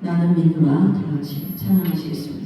나는 믿노라. 다 같이 찬양하시겠습니다.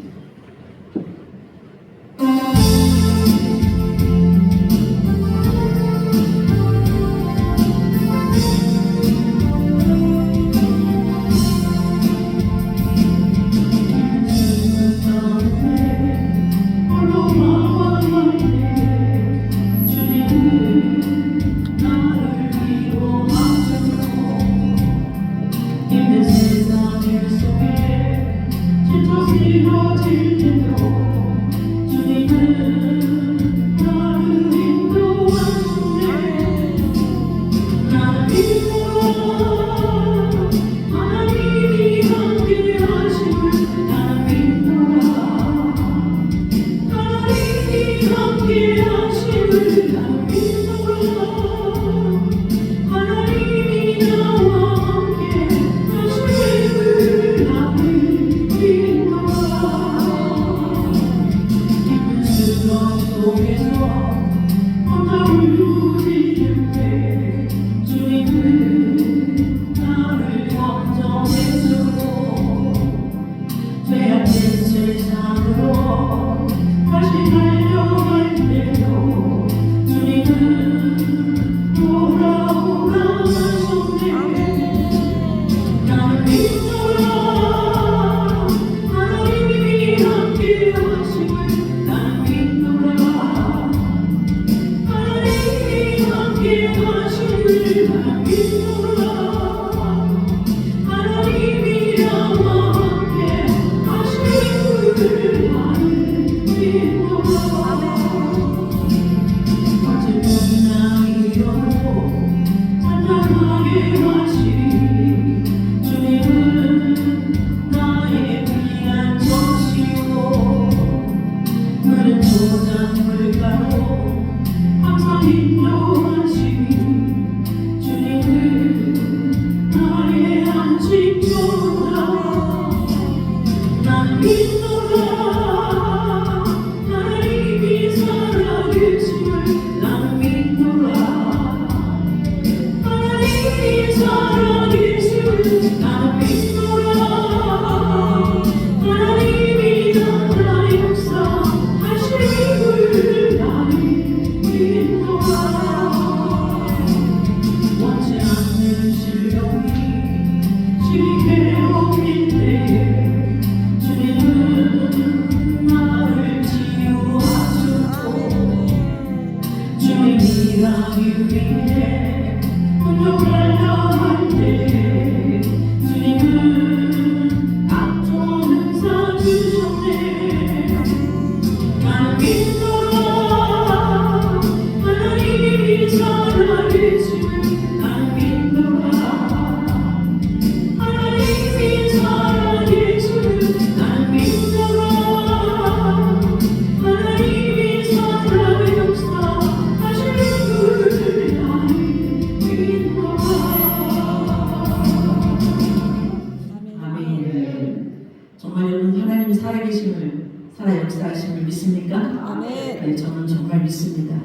정말 여러분 하나님이 살아계심을, 살아 역사하심을 믿습니까? 아멘. 네, 저는 정말 믿습니다.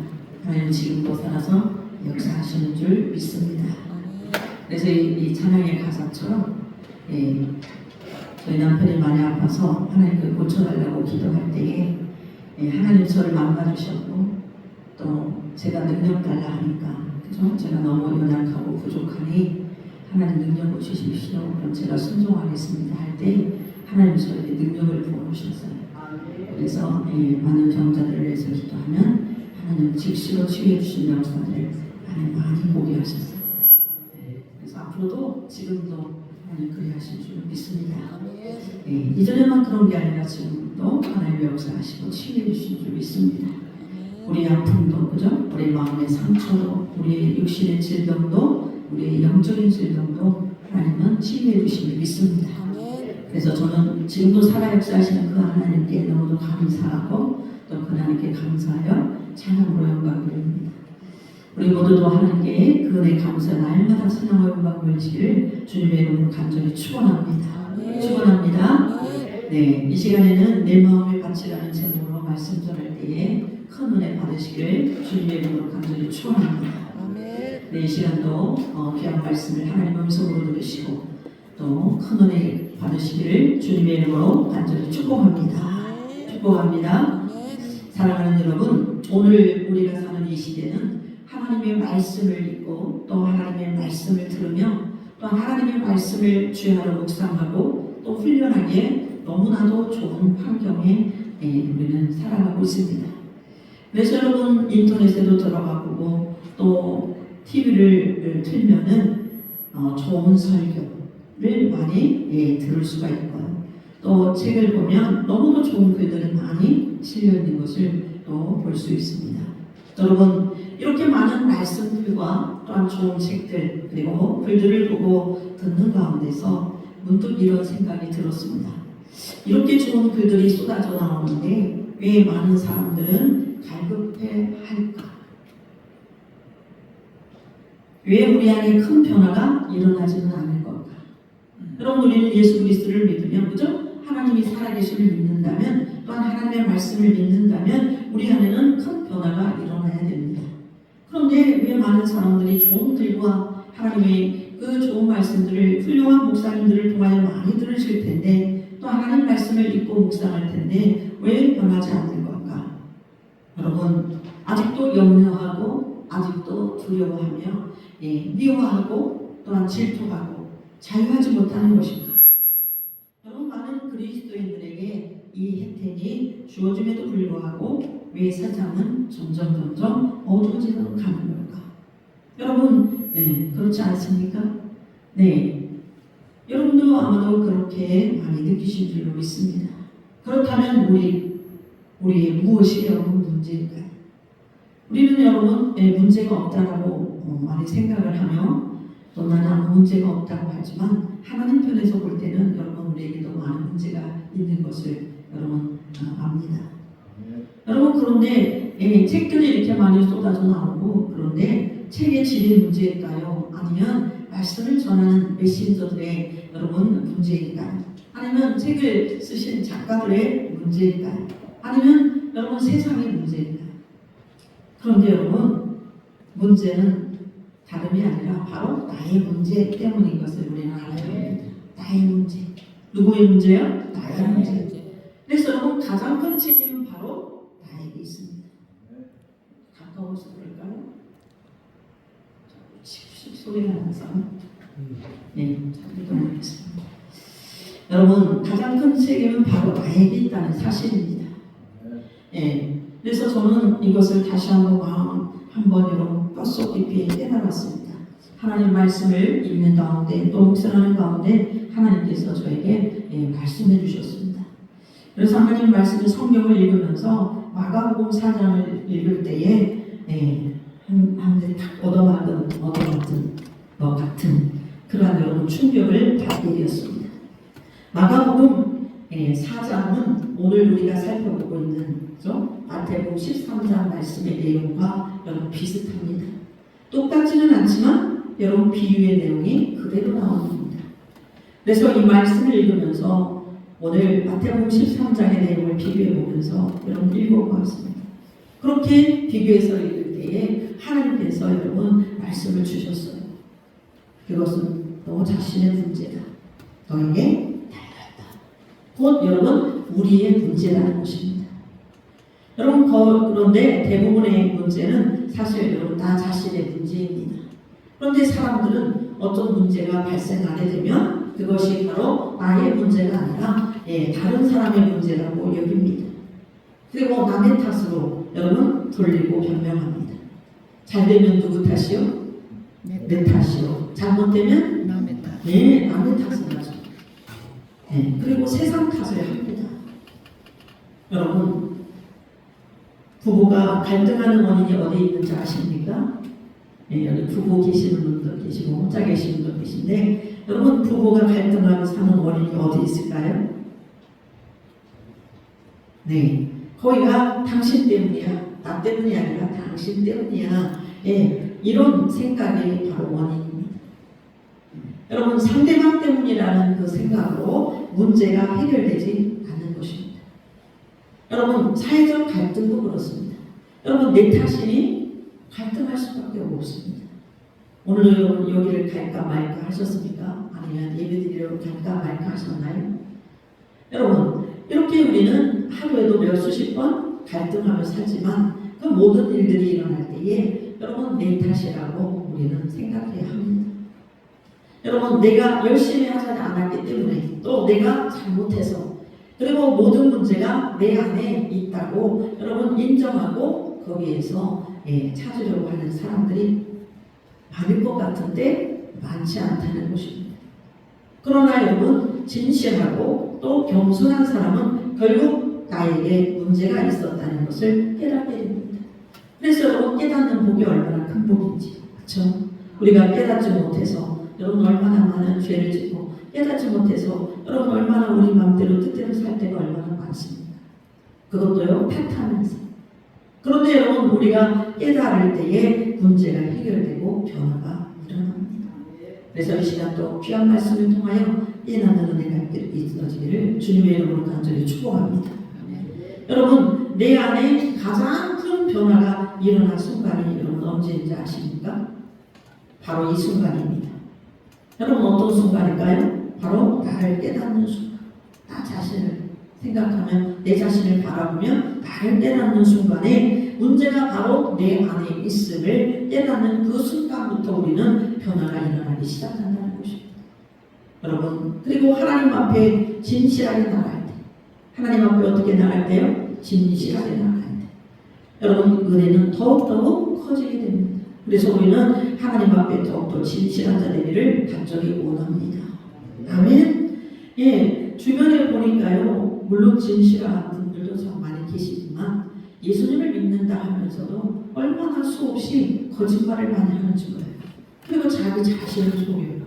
하나님 지금도 살아서 역사하시는 줄 믿습니다. 그래서 이 찬양의 가사처럼 저희 남편이 많이 아파서 하나님께 고쳐달라고 기도할 때에 하나님 저를 망가주셨고 또 제가 능력 달라 하니까 그죠? 제가 너무 연약하고 부족하니 하나님 능력을 주십시오. 그럼 제가 순종하겠습니다 할 때 하나님 저에게 능력을 부어주셨어요. 그래서 많은 병자들을 위해서 기도하면 하나님 즉시로 치유해 주신 역사들을 하나님 많이 보게 하셨어요. 그래서 앞으로도 지금도 하나님 그리 하실 줄 믿습니다. 이전에만 그런 게 아니라 지금도 하나님의 역사하시고 치유해 주신 줄 믿습니다. 우리의 아픔도 그죠? 우리의 마음의 상처도 우리의 육신의 질병도 우리의 영적인 질병도 하나님은 치유해 주심을 믿습니다. 그래서 저는 지금도 살아 역사하시는 그 하나님께 너무도 감사하고 또 그 하나님께 감사하여 찬양으로 영광을 드립니다. 우리 모두도 하나님께 그 은혜 감사 날마다 찬양과 영광을 드리기를 주님의 이름으로 간절히 축원합니다. 축원합니다. 네, 이 시간에는 내 마음의 밭이라는 제목으로 말씀 전할 때에 큰 은혜 받으시기를 주님의 이름으로 간절히 축원합니다. 네, 이 시간도 귀한 말씀을 하나님 음성으로 들으시고 또 또 큰 은혜 받으시기를 주님의 이름으로 간절히 축복합니다. 축복합니다. 사랑하는 여러분, 오늘 우리가 사는 이 시대는 하나님의 말씀을 읽고 또 하나님의 말씀을 들으며 또 하나님의 말씀을 주야로 묵상하고 또 훈련하기에 너무나도 좋은 환경에 우리는 살아가고 있습니다. 그래서 여러분 인터넷에도 들어가 보고 또 TV를 틀면은 좋은 설교를 많이 들을 수가 있고요. 또 책을 보면 너무도 좋은 글들이 많이 실려 있는 것을 또 볼 수 있습니다. 여러분 이렇게 많은 말씀들과 또한 좋은 책들 그리고 글들을 보고 듣는 가운데서 문득 이런 생각이 들었습니다. 이렇게 좋은 글들이 쏟아져 나오는데 왜 많은 사람들은 갈급해 할까? 왜 우리 안에 큰 변화가 일어나지는 않을 걸까? 여러분 우리는 예수 그리스도를 믿으면 그죠? 하나님이 살아계심을 믿는다면 또한 하나님의 말씀을 믿는다면 우리 안에는 큰 변화가 일어나야 됩니다. 그런데 왜 많은 사람들이 좋은 글과 하나님의 그 좋은 말씀들을 훌륭한 목사님들을 통하여 많이 들으실 텐데 또 하나님 말씀을 읽고 묵상할 텐데 왜 변하지 않는 걸까? 여러분 아직도 염려하고 아직도 두려워하며 미워하고 또한 질투하고 자유하지 못하는 것인가? 여러분 많은 그리스도인들에게 이 혜택이 주어짐에도 불구하고 왜 세상은 점점 어두워지는 가는 걸까? 여러분 그렇지 않습니까? 네, 여러분도 아마도 그렇게 많이 느끼실 줄로 믿습니다. 그렇다면 우리의 무엇이 여러분 문제일까요? 우리는 여러분 문제가 없다라고 많이 생각을 하며 또 나는 아무 문제가 없다고 하지만 하나님 편에서 볼 때는 여러분 우리에게도 많은 문제가 있는 것을 여러분 압니다. 여러분 그런데 책들이 이렇게 많이 쏟아져 나오고 그런데 책의 질의 문제일까요? 아니면 말씀을 전하는 메신저들의 여러분 문제일까요? 아니면 책을 쓰신 작가들의 문제일까요? 아니면 여러분 세상의 문제일까요? 그런데 여러분 문제는 다름이 아니라 바로 나의 문제 때문인 것을 우리는 알아야 합니다. 나의 문제. 누구의 문제요? 나의 문제. 그래서 여러분 가장 큰 책임은 바로 나에게 있습니다. 가까워서 그럴까요? 씩씩 소리가 나서 잘 읽어보겠습니다. 여러분 가장 큰 책임은 바로 나에게 있다는 사실입니다. 그래서 저는 이것을 다시 한번 여러분 뼛속 깊이 깨달았습니다. 하나님 말씀을 읽는 가운데 또 묵상하는 가운데 하나님께서 저에게 말씀해 주셨습니다. 그래서 하나님 말씀을 성경을 읽으면서 마가복음 4장을 읽을 때에 한데 딱 얻어맞은 것 같은 그러한 여러분 충격을 받게 되었습니다. 마가복음 4장은 오늘 우리가 살펴보고 있는 마태복음 13장 말씀의 내용과 여러분 비슷합니다. 똑같지는 않지만 여러분 비유의 내용이 그대로 나옵니다. 그래서 이 말씀을 읽으면서 오늘 마태복음 13장의 내용을 비교해 보면서 여러분 읽어보았습니다. 그렇게 비교해서 읽을 때에 하나님께서 여러분 말씀을 주셨어요. 그것은 너 자신의 문제다. 너에게 달렸다. 곧 여러분 우리의 문제라는 것입니다. 여러분 그런데 대부분의 문제는 사실 여러분 나 자신의 문제입니다. 그런데 사람들은 어떤 문제가 발생하게 되면 그것이 바로 나의 문제가 아니라 다른 사람의 문제라고 여깁니다. 그리고 남의 탓으로 여러분 돌리고 변명합니다. 잘 되면 누구 탓이요? 내 탓이요. 잘못되면 남의 탓. 남의 탓을 하죠. 그리고 세상 탓을 합니다. 여러분 부부가 갈등하는 원인이 어디 있는지 아십니까? 여기 부부 계시는 분도 계시고 혼자 계시는 분도 계신데 여러분 부부가 갈등하고 사는 원인이 어디 있을까요? 네, 거기가 당신 때문이야, 나 때문이 아니라 당신 때문이야. 이런 생각이 바로 원인입니다. 여러분 상대방 때문이라는 그 생각으로 문제가 해결되지 않는 것입니다. 여러분 사회적 갈등도 그렇습니다. 여러분 내 탓이니 갈등할 수밖에 없습니다. 오늘 여러분 여기를 갈까 말까 하셨습니까? 아니면 예배드리러 갈까 말까 하셨나요? 여러분, 이렇게 우리는 하루에도 몇 수십 번 갈등하며 살지만 그 모든 일들이 일어날 때에 여러분 내 탓이라고 우리는 생각해야 합니다. 여러분, 내가 열심히 하지 않았기 때문에 또 내가 잘못해서 그리고 모든 문제가 내 안에 있다고 여러분 인정하고 거기에서 찾으려고 하는 사람들이 많을 것 같은데 많지 않다는 것입니다. 그러나 여러분, 진실하고 또 겸손한 사람은 결국 나에게 문제가 있었다는 것을 깨닫게 됩니다. 그래서 여러분, 깨닫는 복이 얼마나 큰 복인지, 그렇죠? 우리가 깨닫지 못해서 여러분 얼마나 많은 죄를 지고 깨닫지 못해서 여러분 얼마나 우리 마음대로 뜻대로 살 때가 얼마나 많습니다. 그것도요, 탓하면서. 그런데 여러분, 우리가 깨달을 때에 문제가 해결되고 변화가 일어납니다. 그래서 이 시간 또 귀한 말씀을 통하여 깨닫는 은혜가 있어지기를 주님의 이름으로 간절히 축복합니다. 여러분, 내 안에 가장 큰 변화가 일어난 순간이 여러분 언제인지 아십니까? 바로 이 순간입니다. 여러분, 어떤 순간일까요? 바로 나를 깨닫는 순간. 나 자신을 생각하면, 내 자신을 바라보면 나를 깨닫는 순간에 문제가 바로 내 안에 있음을 깨닫는 그 순간부터 우리는 변화가 일어나기 시작한다는 것입니다. 여러분, 그리고 하나님 앞에 진실하게 나갈 때, 하나님 앞에 어떻게 나갈 때요? 진실하게 나갈 때 여러분, 은혜는 더욱더욱 커지게 됩니다. 그래서 우리는 하나님 앞에 더욱더 진실한 자 되기를 간절히 원합니다. 아멘. 주변에 보니까요, 물론 진실한 분들도 참 많이 계시지만 예수님을 믿는다 하면서도 얼마나 수없이 거짓말을 많이 하는지 몰라요. 그리고 자기 자신을 속여요.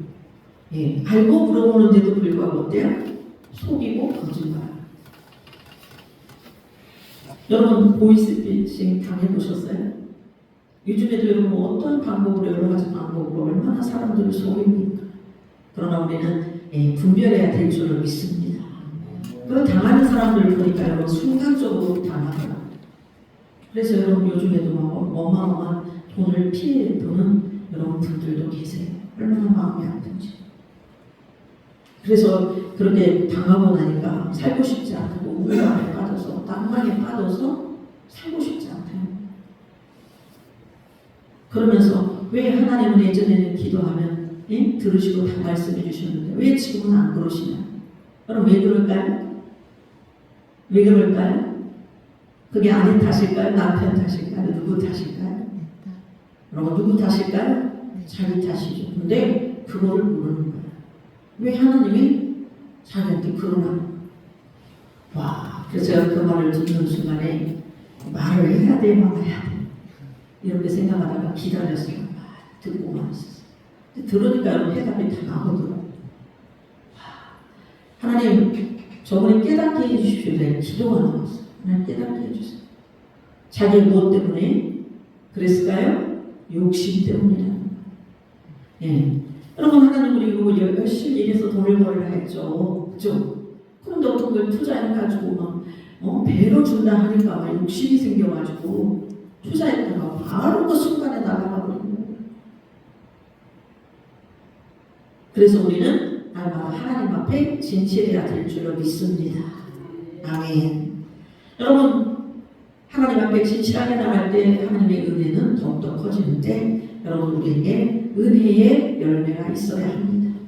알고 물어보는데도 불구하고 어때요? 속이고 거짓말. 여러분, 보이스피싱 당해보셨어요? 요즘에도 여러분 어떤 방법으로, 여러 가지 방법으로 얼마나 사람들을 속입니까? 그러나 우리는 분별해야 될 줄을 믿습니다. 그 당하는 사람들을 보니까 여러분 순간적으로 당하더라고요. 그래서 여러분 요즘에도 막 어마어마한 돈을 피해 보는 여러분 분들도 계세요. 얼마나 마음이 아픈지. 그래서 그렇게 당하고 나니까 살고 싶지 않고 우울감에 빠져서 낭만에 빠져서 살고 싶지 않대요. 그러면서 왜 하나님은 예전에는 기도하면 들으시고 다 말씀해 주셨는데 왜 지금은 안 그러시냐? 그럼 왜 그럴까요? 왜 그럴까요? 그게 아내 탓일까요? 남편 탓일까요? 누구 탓일까요? 여러분, 누구 탓일까요? 자기 탓이죠. 근데 그거를 모르는 거예요. 왜 하나님이 자기한테 그러나? 와, 그래서 제가 그 말을 듣는 순간에 말을 해야 돼, 말아야 돼. 이렇게 생각하다가 기다렸어요. 듣고만 있었어요. 들으니까 여러분 해답이 다 나오더라고요. 하나님, 저번에 깨닫게 해주십시오. 기도가 나왔어요. 하나님 깨닫게 해주세요. 자기 무엇 때문에 그랬을까요? 욕심 때문이라는 거예요. 여러분, 하나님 우리 이거 열심히 일해서 돈을 벌라 했죠. 그죠? 그런데 어떤 걸 투자해가지고 막 배로 준다 하니까 막 욕심이 생겨가지고 투자했다가 바로 그 순간에 나가버리는 거예요. 그래서 우리는 날마다 하나님 앞에 진실해야 될 줄로 믿습니다. 아멘. 여러분, 하나님 앞에 진실하게 나갈 때 하나님의 은혜는 더욱더 커지는데 여러분, 우리에게 은혜의 열매가 있어야 합니다.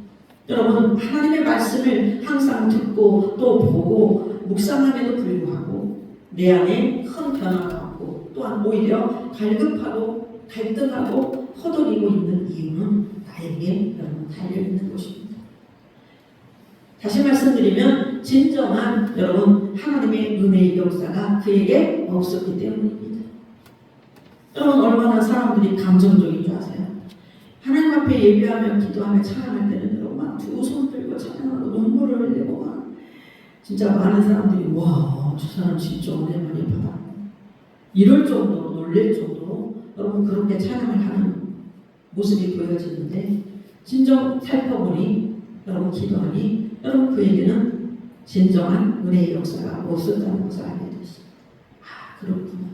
여러분, 하나님의 말씀을 항상 듣고 또 보고 묵상함에도 불구하고 내 안에 큰 변화가 없고 또한 오히려 갈급하고 갈등하고 허덕이고 있는 이유는 나에게 여러분 달려있는 것입니다. 다시 말씀드리면 진정한 여러분 하나님의 은혜의 역사가 그에게 없었기 때문입니다. 여러분, 얼마나 사람들이 감정적인 줄 아세요? 하나님 앞에 예배하며 기도하며 찬양할 때는 여러분 막 두 손 들고 찬양하고 눈물을 흘리고 막 진짜 많은 사람들이 와, 저 사람 진짜 은혜 많이 받아. 이럴 정도로 놀랄 정도로 여러분 그렇게 찬양을 하는 모습이 보여지는데 진정 살펴보니 여러분 기도하니 여러분 그에게는 진정한 은혜의 역사가 없었다는 것을 알게 됐어요. 아, 그렇구나.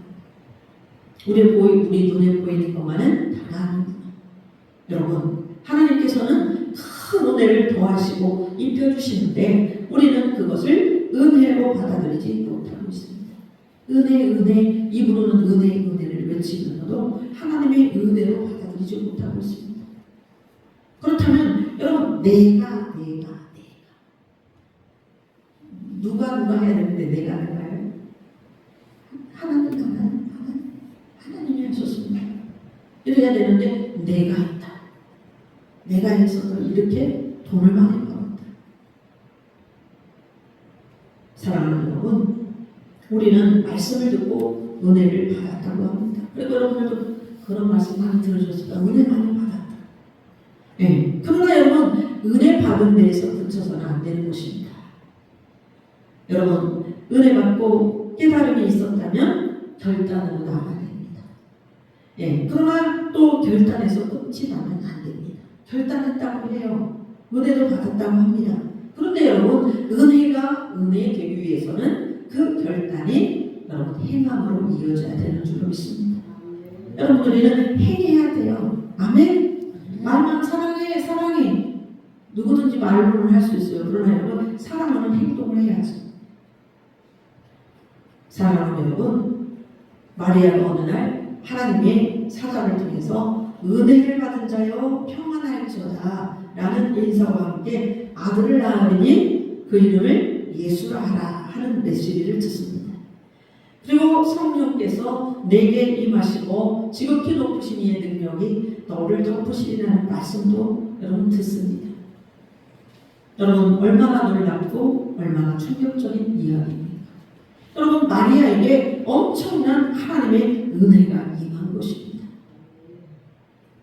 우리 눈에 보이는 것만은 다가 아니구나. 여러분, 하나님께서는 큰 은혜를 더하시고 입혀주시는데 우리는 그것을 은혜로 받아들이지 못하고 있습니다. 은혜, 입으로는 은혜를 외치면서도 하나님의 은혜로 받아들이지 못하고 있습니다. 그렇다면 여러분 내가 누가 해야 되는데 내가요? 하나님이 하셨습니다. 이래야 되는데 내가 했다. 내가 해서 이렇게 돈을 많이 벌었다. 사랑하는 여러분, 우리는 말씀을 듣고 은혜를 받았다고 합니다. 그리고 여러분들도 그런 말씀 많이 들으셨을까? 은혜 많이 받았다. 네. 그러나 여러분, 은혜 받은 데에서 그쳐서는 안 되는 것입니다. 여러분, 은혜 받고 깨달음이 있었다면 결단으로 나가야 됩니다. 예, 그러나 또 결단에서 끝이 나면 안 됩니다. 결단했다고 해요. 은혜도 받았다고 합니다. 그런데 여러분, 은혜가 은혜 되기 위해서는 그 결단이 여러분 행함으로 이어져야 되는 줄로 믿습니다. 여러분, 우리는 행해야 돼요. 아멘? 말만 사랑해. 누구든지 말로는 할 수 있어요. 그러나 여러분, 사랑하는 행동을 해야죠. 사랑하는 여러분, 마리아가 어느 날 하나님의 사자를 통해서 은혜를 받은 자여 평안할지어다 라는 인사와 함께 아들을 낳으니 그 이름을 예수라 하라 하는 메시지를 듣습니다. 그리고 성령께서 내게 임하시고 지극히 높으신 이의 능력이 너를 덮으시리라는 말씀도 여러분 듣습니다. 여러분, 얼마나 놀랍고 얼마나 충격적인 이야기입니다. 여러분, 마리아에게 엄청난 하나님의 은혜가 임한 것입니다.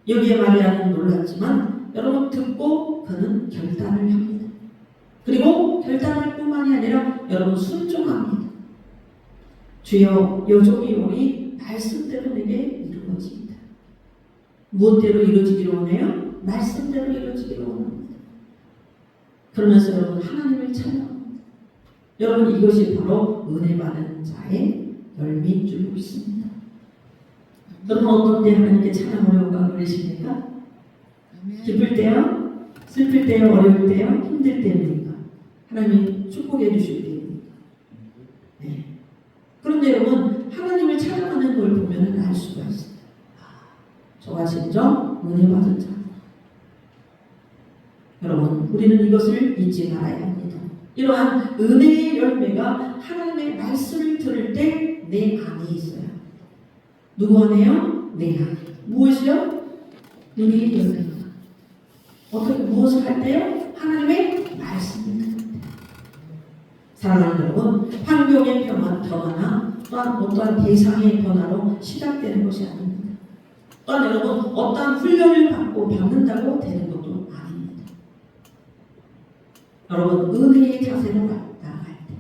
여기에 마리아는 놀랐지만 여러분 듣고 그는 결단을 합니다. 그리고 결단할 뿐만이 아니라 여러분 순종합니다. 주여 여종이 오니 말씀대로 내게 이루어집니다. 무엇대로 이루어지기를 원해요? 말씀대로 이루어지기를 원합니다. 그러면서 여러분 하나님을 찬양합니다. 여러분 이것이 바로 은혜 받은 자의 열매인 줄 믿습니다. 여러분 어떤 때 하나님께 찬양을 영광을 내십니까? 기쁠 때요? 슬플 때요? 어려울 때요? 힘들 때입니까? 하나님 축복해 주실 때입니까? 네. 그런데 여러분 하나님을 찬양하는 걸 보면 알 수가 있어요. 저가 진정 은혜 받은 자. 여러분 우리는 이것을 잊지 말아야 합니다. 이러한 은혜의 열매가 하나님의 말씀을 들을 때 내 안에 있어요. 누구 안에요? 내 안에. 무엇이요? 은혜의 열매가. 어떻게 무엇을 할 때요? 하나님의 말씀을 들을 때. 사랑하는 여러분, 환경의 변화나 또한 어떠한 대상의 변화로 시작되는 것이 아닙니다. 또한 여러분 어떠한 훈련을 받는다고 되는 것도 아닙니다. 여러분 은혜의 자세로 나갈 때,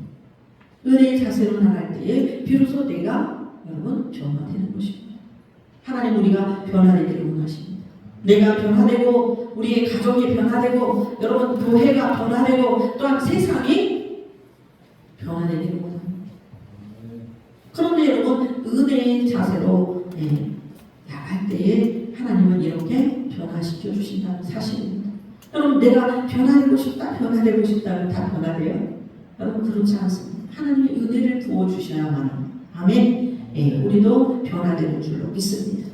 은혜의 자세로 나갈 때에 비로소 내가 여러분 변화되는 것입니다. 하나님 우리가 변화되기를 원하십니다. 내가 변화되고 우리의 가족이 변화되고 여러분 교회가 변화되고 또한 세상이 변화되기를 원합니다. 그런데 여러분 은혜의 자세로 나갈 때에 하나님은 이렇게 변화시켜 주신다는 사실입니다. 여러분 내가 변화되고 싶다 다 변화돼요? 여러분 그렇지 않습니다. 하나님의 은혜를 부어주셔야만 아멘. 우리도 변화되는 줄로 믿습니다.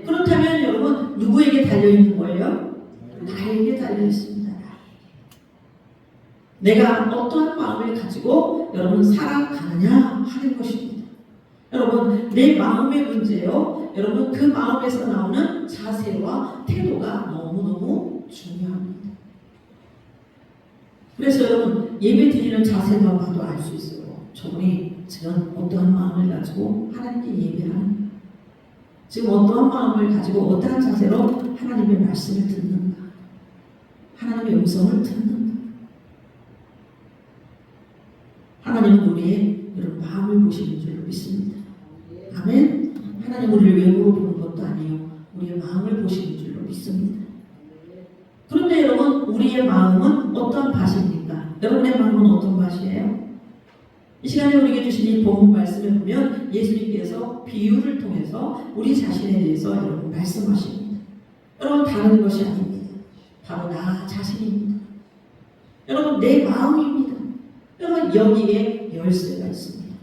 그렇다면 여러분 누구에게 달려있는 거예요? 나에게 달려있습니다. 내가 어떠한 마음을 가지고 여러분 살아가느냐 하는 것입니다. 여러분 내 마음의 문제요. 여러분 그 마음에서 나오는 자세와 태도가 너무너무 중요합니다. 그래서 여러분 예배 드리는 자세만 봐도 알 수 있어요. 저분이 지금 어떠한 마음을 가지고 하나님께 예배하는, 지금 어떠한 마음을 가지고 어떠한 자세로 하나님의 말씀을 듣는가, 하나님의 음성을 듣는가. 하나님은 우리의 여러분 마음을 보시는 줄로 믿습니다. 아멘. 하나님 우리를 외모로 보는 것도 아니에요. 우리의 마음을 보시는 줄로 믿습니다. 그런데 여러분 우리의 마음은 어떤 밭입니까? 여러분의 마음은 어떤 밭이에요? 이 시간에 우리에게 주신 이 본문 말씀을 보면 예수님께서 비유를 통해서 우리 자신에 대해서 여러분 말씀하십니다. 여러분 다른 것이 아닙니다. 바로 나 자신입니다. 여러분, 내 마음입니다. 여러분, 여기에 열쇠가 있습니다.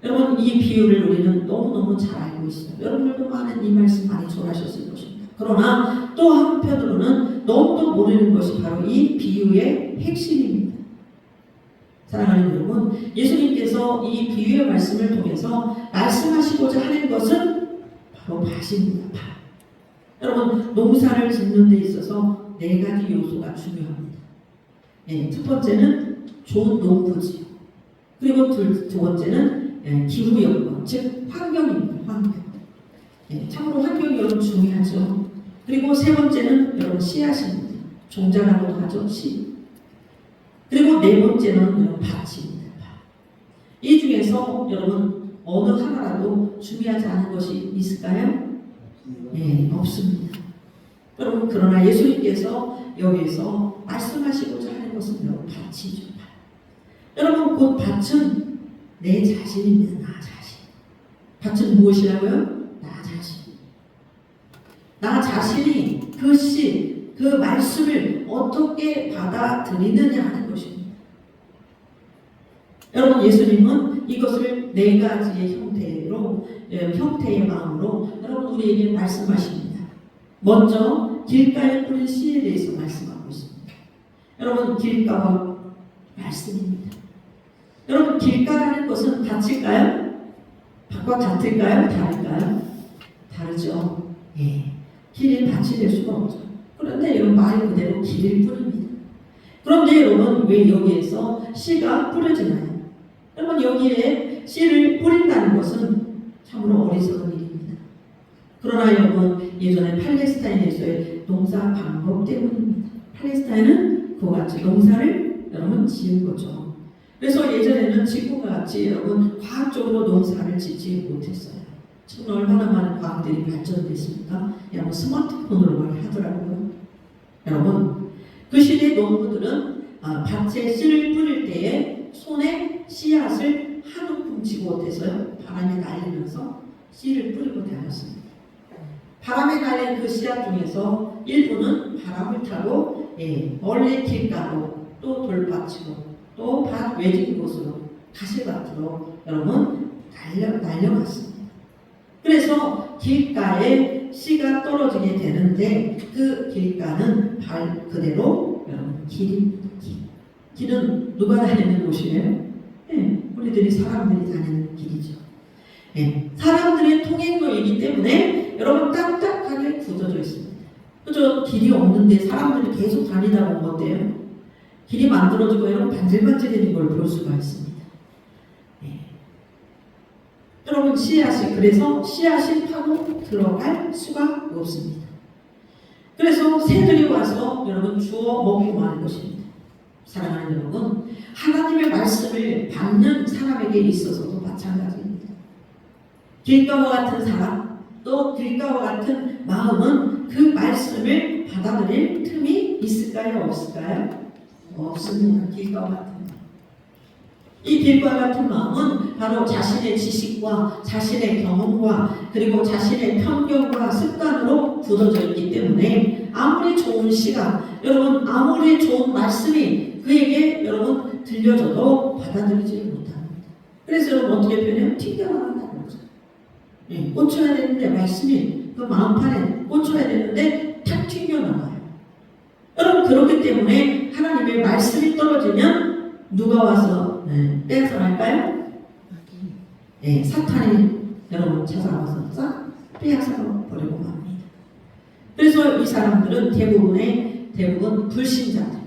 여러분, 이 비유를 우리는 너무너무 잘 알고 있어요. 여러분들도 많은 이 말씀 많이 전하셨을 것입니다. 그러나 또 한편으로는 너무도 모르는 것이 바로 이 비유의 핵심입니다. 사랑하는 여러분, 예수님께서 이 비유의 말씀을 통해서 말씀하시고자 하는 것은 바로 밭입니다. 밭. 여러분, 농사를 짓는 데 있어서 4가지 요소가 중요합니다. 첫 번째는 좋은 농부지. 그리고 두 번째는 기후 여건, 즉 환경입니다. 환경. 참으로 환경이 여러분 중요하죠. 그리고 세 번째는 여러분 씨앗입니다. 종자라고도 하죠. 씨. 그리고 네 번째는 여러분 밭입니다. 이 중에서 여러분 어느 하나라도 중요하지 않은 것이 있을까요? 없습니다. 여러분, 그러나 예수님께서 여기에서 말씀하시고자 하는 것은 여러분 밭이죠. 여러분, 곧 밭은 내 자신입니다. 나 자신. 밭은 무엇이라고요? 나 자신. 나 자신이 그 씨, 그 말씀을 어떻게 받아들이느냐 하는 것입니다. 여러분, 예수님은 이것을 4가지의 형태의 마음으로 여러분 우리에게 말씀하십니다. 먼저 길가에 뿌린 씨에 대해서 말씀하고 있습니다. 여러분, 길가와 말씀입니다. 여러분, 길가라는 것은 밭일까요? 밭과 같을까요? 다를까요? 다르죠. 길이 밭이 될 수가 없죠. 그런데 여러분, 말 그대로 길을 뿌립니다. 그런데 여러분, 왜 여기에서 씨가 뿌려지나요? 여러분, 여기에 씨를 뿌린다는 것은 참으로 어리석은 일입니다. 그러나 여러분, 예전에 팔레스타인에서의 농사 방법 때문입니다. 팔레스타인은 그와 같이 농사를 여러분 지은 거죠. 그래서 예전에는 지금과 같이 여러분 과학적으로 농사를 짓지 못했어요. 지금 얼마나 많은 과학들이 발전됐습니까? 여러분, 스마트폰으로 많이 하더라고요. 여러분, 그 시대 농부들은 밭에 씨를 뿌릴 때에 손에 씨앗을 한 움큼 쥐고 어때서요? 바람에 날리면서 씨를 뿌리고 다녔습니다. 바람에 날린 그 씨앗 중에서 일부는 바람을 타고 멀리 길가로 또 돌밭으로 또 밭 외진 곳으로 가시밭으로 여러분 날려갔습니다. 그래서 길가에 씨가 떨어지게 되는데 그 길가는 발 그대로 여러분 길입니다. 길은 누가 다니는 곳이에요? 우리들이 사람들이 다니는 길이죠. 사람들의 통행로이기 때문에 여러분 딱딱하게 굳어져 있습니다. 그죠? 길이 없는데 사람들이 계속 다니다 보면 어때요? 길이 만들어지고 여러분 반질반질해진 걸 볼 수가 있습니다. 여러분, 그래서 씨앗이 파고 들어갈 수가 없습니다. 그래서 새들이 와서 여러분 주워 먹고 마는 것입니다. 사랑하는 여러분, 하나님의 말씀을 받는 사람에게 있어서도 마찬가지입니다. 길가와 같은 사람, 또 길가와 같은 마음은 그 말씀을 받아들일 틈이 있을까요? 없을까요? 없습니다. 길가와 같은 마음. 이 길과 같은 마음은 바로 자신의 지식과 자신의 경험과 그리고 자신의 편견과 습관으로 굳어져 있기 때문에 아무리 좋은 시각, 여러분 아무리 좋은 말씀이 그에게 여러분 들려줘도 받아들이지 못합니다. 그래서 여러분 어떻게 표현해요? 튕겨나간다는 거죠. 꽂혀야 되는데 말씀이 그 마음판에 꽂혀야 되는데 탁 튕겨나가요. 여러분, 그렇기 때문에 하나님의 말씀이 떨어지면 누가 와서 빼앗아갈까요? 사탄이 여러분 찾아와서 싹 빼앗아버리고 맙니다. 그래서 이 사람들은 대부분 불신자들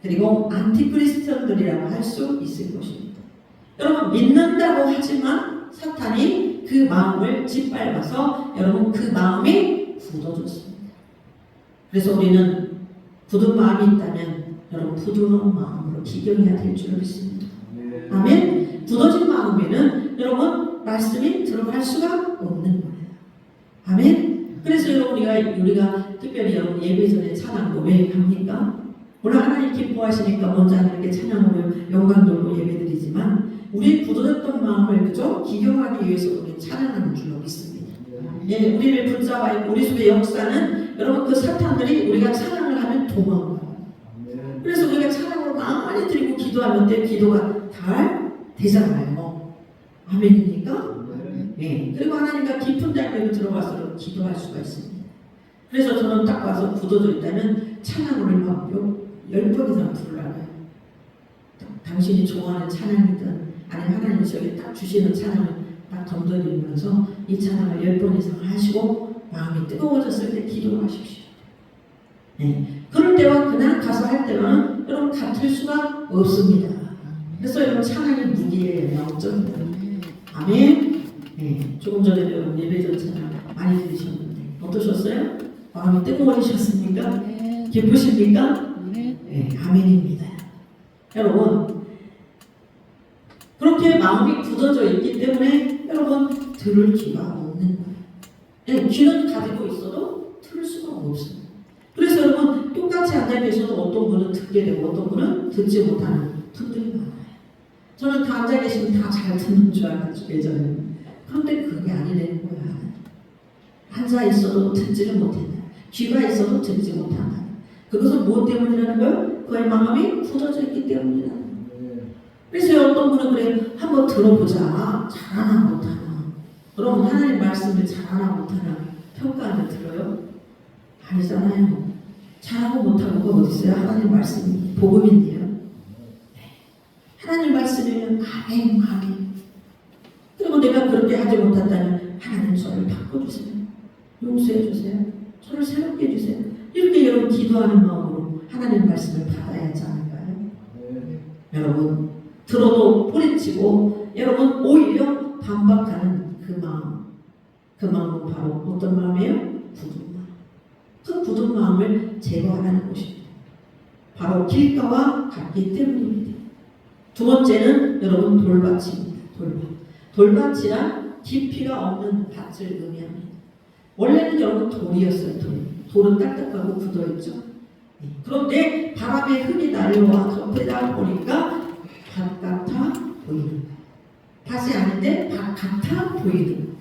그리고 안티크리스천들이라고 할 수 있을 것입니다. 여러분, 믿는다고 하지만 사탄이 그 마음을 짓밟아서 여러분 그 마음이 굳어졌습니다. 그래서 우리는 굳은 마음이 있다면 여러분 부드러운 마음으로 기경해야 될 줄 믿습니다. 아멘. 굳어진 마음에는 여러분 말씀이 들어갈 수가 없는 거예요. 아멘. 그래서 여러분 우리가 특별히 여러분 예배 전에 찬양도 왜 합니까? 오늘 하나님 기뻐하시니까 먼저 하나님께 찬양으로 영광 돌고 예배드리지만 우리 굳어졌던 마음을 그저 기경하기 위해서 우리 찬양하는 줄로 믿습니다. 우리를 붙잡아 있고 우리 속의 역사는 여러분 그 사탄들이 우리가 찬양을 하면 도망가요. 그래서 우리가 찬양으로 많이 드리고 기도하면 때 기도가 잘 되잖아요. 아멘입니까? 네. 그리고 하나님과 깊은 장면에 들어갈수록 기도할 수가 있습니다. 그래서 저는 딱 와서 굳어져 있다면 찬양을 막 10번 이상 부르라고요. 당신이 좋아하는 찬양이든 아니면 하나님이 저에게 딱 주시는 찬양을 딱 던져드리면서 이 찬양을 10번 이상 하시고 마음이 뜨거워졌을 때 기도하십시오. 네. 그럴 때와 그냥 가서 할 때와는 여러분 같을 수가 없습니다. 그래서 여러분 찬양이 무기예요. 영적입니다. 아멘. 네. 조금 전에 여러분 예배전 찬양 많이 들으셨는데 어떠셨어요? 마음이 뜨거워지셨습니까? 네. 기쁘십니까? 네. 아멘입니다. 여러분 그렇게 마음이 굳어져 있기 때문에 여러분 들을 기가 없는 거예요. 네. 귀는 가지고 있어도 들을 수가 없어요. 그래서 여러분 똑같이 앉아 계셔도 어떤 분은 듣게 되고 어떤 분은 듣지 못하는 분들이 많아요. 저는 다 앉아 계시면 다 잘 듣는 줄 알았죠 예전에는. 그런데 그게 아니라는 거야. 앉아 있어도 듣지를 못한다. 귀가 있어도 듣지 못한다. 그것은 무엇 때문이라는 거예요? 그의 마음이 굳어져 있기 때문이라는 거예요. 그래서 어떤 분은 그래 한번 들어보자. 잘하나 못하나. 여러분 하나님 말씀을 잘하나 못하나 평가하면 들어요? 아니잖아요. 잘하고 못하고가 어디 있어요? 하나님 말씀이 복음인데요. 하나님 말씀이면 아멘 아멘. 그리고 내가 그렇게 하지 못한다면 하나님 저를 바꿔주세요. 용서해주세요. 저를 새롭게 해주세요. 이렇게 여러분 기도하는 마음으로 하나님 말씀을 받아야 하지 않을까요? 여러분 들어도 뿌리치고 여러분 오히려 반박하는 그 마음. 그 마음은 바로 어떤 마음이에요? 굳은 마음. 그 굳은 마음을 제거하는 것입니다. 바로 길가와 같기 때문입니다. 두 번째는 여러분 돌밭입니다. 돌밭이란 깊이가 없는 밭을 의미합니다. 원래는 여러분 돌이었어요. 돌은 딱딱하고 굳어있죠. 그런데 바람에 흙이 날려와 덮여다 보니까 밭 같아 보이는 거예요. 밭이 아닌데 밭 같아 보이는 거예요.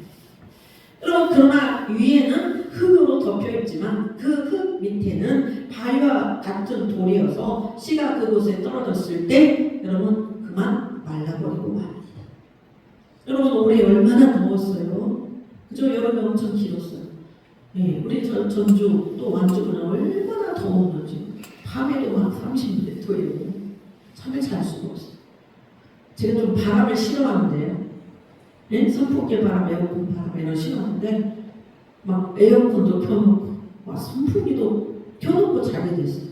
여러분 그러나 위에는 흙으로 덮여있지만 그 흙 밑에는 바위와 같은 돌이어서 씨가 그곳에 떨어졌을 때 여러분 그만 말라버리고 맙니다. 여러분 올해 얼마나 더웠어요? 그죠? 여름이 엄청 길었어요. 네, 우리 전주 또 완주는 얼마나 더웠는지 밤에도 막 30도 더워요. 잠을 잘 수가 없어요. 제가 좀 바람을 싫어하는데요. 네? 선풍기 바람, 에어컨 바람 이런 싫어하는데 막 에어컨도 켜놓고 막 선풍기도 켜놓고 자게 됐어요.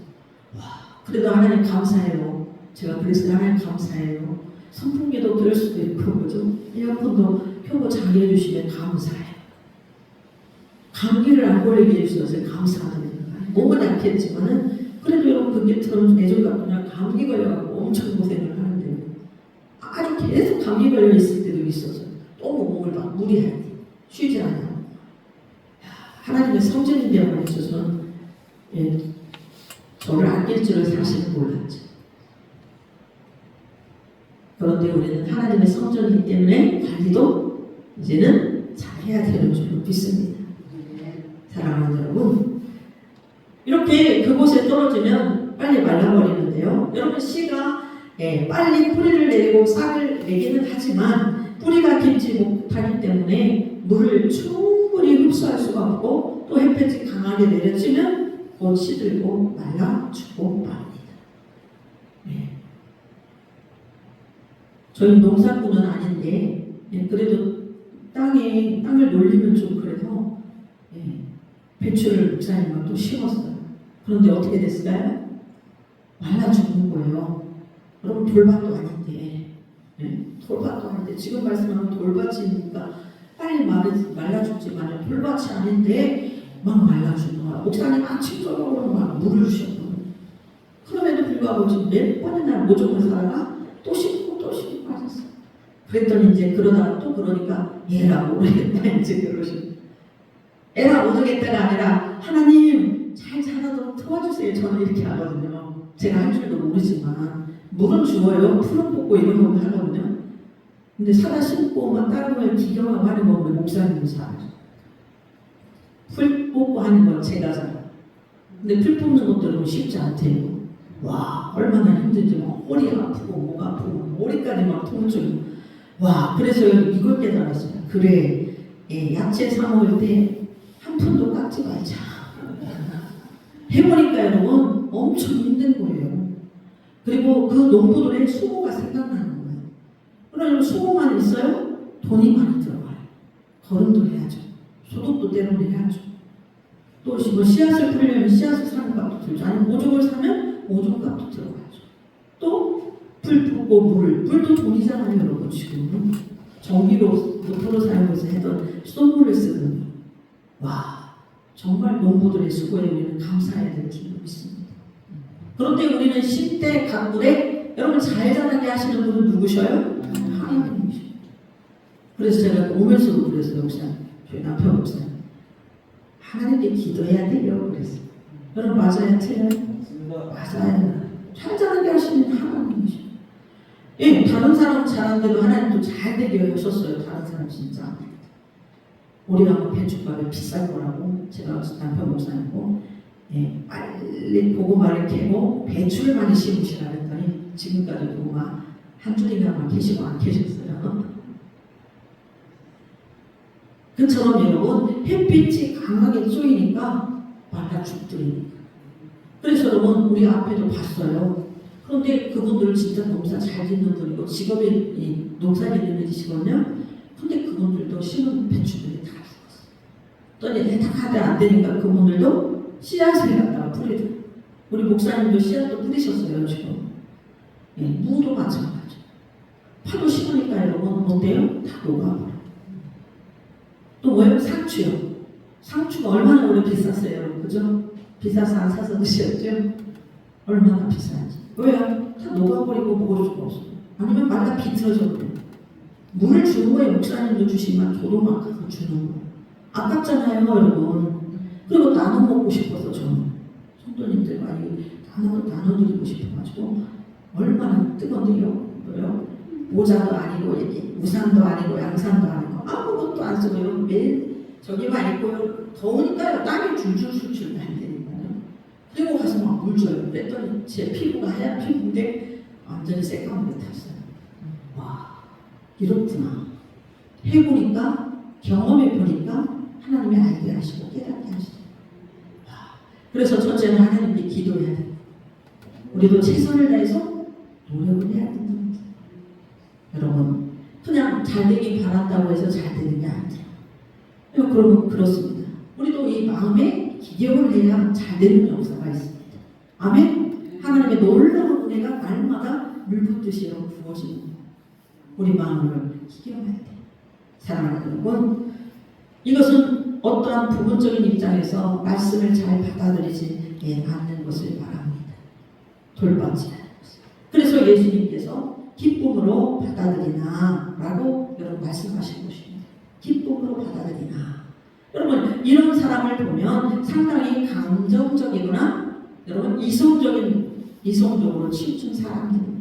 와, 그래도 하나님 감사해요. 제가 그래서 하나님 감사해요. 선풍기도 켤 수도 있고 그죠? 에어컨도 켜고 자게 해주시면 감사해요. 감기를 안 걸리게 해주셔서 감사합니다. 몸은 약했지만은 그래도 여러분 그게 들으면 예전 같으면 감기 걸려가지고 엄청 고생을 하는데요. 아주 계속 감기 걸려 있을 때도 있어서 너무 몸을 막 무리할 때 쉬지 않아요. 하나님의 성전인데요 말이죠. 저를 아낄 줄을 사실은 몰랐죠. 그런데 우리는 하나님의 성전이기 때문에 관리도 이제는 잘해야 되는 줄 믿습니다. 사랑하는 여러분, 이렇게 그곳에 떨어지면 빨리 말라버리는데요. 여러분 씨가 빨리 뿌리를 내리고 싹을 내기는 하지만 뿌리가 깊지 못하기 때문에 물을 충분히 흡수할 수가 없고 또 햇볕이 강하게 내려지면 곧 시들고 말라 죽고 맙니다. 저희 농사꾼은 아닌데 그래도 땅을 놀리면 좀 그래서 배추를 목사님과 또 심었어요. 그런데 어떻게 됐을까요? 말라 죽는 거예요. 여러분 돌밭도 아닌데 돌밭도 아닌데 지금 말씀하면 돌밭이니까 빨리 말라 죽지만 돌밭이 아닌데 막 말라 죽는 거야. 목사님 아침저녁으로 막 물을 주셨거든요. 그럼에도 불구하고 지금 몇 번이나 모종을 살아가 또 심고 또 심고 빠졌어. 그랬더니 이제 그러다가 또 그러니까 얘라 모르겠다 이제 그러시고 애라 모르겠다가 아니라 하나님 잘 자라도록 도와주세요. 저는 이렇게 하거든요. 제가 할 줄도 모르지만 물은 주어요. 풀은 뽑고 이런 거 하거든요. 근데 사다 심고 막 다른 걸 기경하고 하는 거 보면 목사님이 잘하죠. 풀 뽑고 하는 건 제가 잘해요. 근데 풀 뽑는 것도 쉽지 않대요. 와, 얼마나 힘든지 막 허리가 아프고 목 아프고 머리까지 막 통증. 와, 그래서 이걸 깨달았어요. 그래, 야채 사 먹을 때 한 푼도 깎지 말자. 해보니까 여러분 엄청 힘든 거예요. 그리고 그 농부들의 수고가 생각나는 거예요. 그러면 수고만 있어요? 돈이 많이 들어가요. 거름도 해야죠. 소득도 때문에 해야죠. 또 뭐 씨앗을 뿌리려면 씨앗을 사는 값도 들죠. 아니 모종을 사면 모종 값도 들어가죠. 또 불 뿌고 물도 돈이잖아요, 여러분. 지금 전기로 프로 사용해서 했던 쏜물을 쓰거든요. 와, 정말 농부들의 수고에 우리는 감사해야 될 줄 믿습니다. 그런데 우리는 10대 각물에 여러분 잘 자라게 하시는 분은 누구셔요? 하나님이셔요. 그래서 제가 오면서도 그랬어요, 목사님. 저희 남편 목사님. 하나님께 기도해야 돼요. 그랬어요. 여러분 맞아요, 틀려요? 맞아요. 잘 자라게 하시는 하나님이셔요. 예, 다른 사람은 잘하는데도 하나님도 잘 되게 하셨어요. 다른 사람 진짜. 우리가 배춧가루 비쌀 거라고 제가 남편 목사님고 빨리 고구마를 캐고 배추를 많이 심으시라 그랬더니 지금까지 고구마 한 줄이가만 계시고 안 계셨어요. 그처럼 여러분 햇빛이 강하게 쏘이니까 말라 죽더니 그래서 여러분 우리 앞에도 봤어요. 그런데 그분들 진짜 농사 잘 짓는 분이고 직업이 농사 짓는 직업이요. 근데 그분들도 심은 배추들이 다 죽었어요. 또 이제 다 안 되니까 그분들도 씨앗을 갖다가 뿌리더라고요. 우리 목사님도 씨앗도 뿌리셨어요 지금. 무도 마찬가지. 파도 심으니까 여러분 어때요? 다 녹아버려. 또 뭐예요? 상추요. 상추가 얼마나 오래 비쌌어요 여러분, 그죠? 비싸서 안 사서 드셨죠? 얼마나 비싼지. 왜요? 다 녹아버리고 먹을 수가 없어요. 아니면 말라 비틀어져 버려요. 물을 주는 거예요. 목사님도 주시면 저도 막 주는 거예요. 아깝잖아요 여러분. 그리고 나눠 먹고 싶어서 저는 성도님들 많이 나눠드리고 싶어가지고 얼마나 뜨거운데요. 모자도 아니고 우산도 아니고 양산도 아니고 아무것도 안 쓰고 여러분 매일 저기만 입고 더우니까요. 땀이 줄줄 술줄 난다니까요. 그리고 가서 막 물 줘요. 그랬더니 제 피부가 하얀 피부인데 완전히 새까맣게 탔어요. 와, 이렇구나. 해보니까 경험해보니까 하나님이 알게 하시고 깨닫게 하시죠. 그래서 첫째는 하나님께 기도해야 돼요. 우리도 최선을 다해서 노력을 해야 된다. 여러분 그냥 잘 되길 바란다고 해서 잘 되는 게 아니죠. 그러면 그렇습니다. 우리도 이 마음에 기경을 해야 잘 되는 역사가 있습니다. 아멘. 하나님의 놀라운 은혜가 날마다 물붓듯이 부어지는 거예요. 우리 마음을 기경할 때. 사랑하는 여러분, 이것은 어떠한 부분적인 입장에서 말씀을 잘 받아들이지 않는 것을 말합니다. 돌받지 않는 것을. 그래서 예수님께서 기쁨으로 받아들이나 라고 여러분 말씀하신 것입니다. 기쁨으로 받아들이나. 여러분 이런 사람을 보면 상당히 감정적이거나 여러분 이성적으로 치우친 사람들입니다.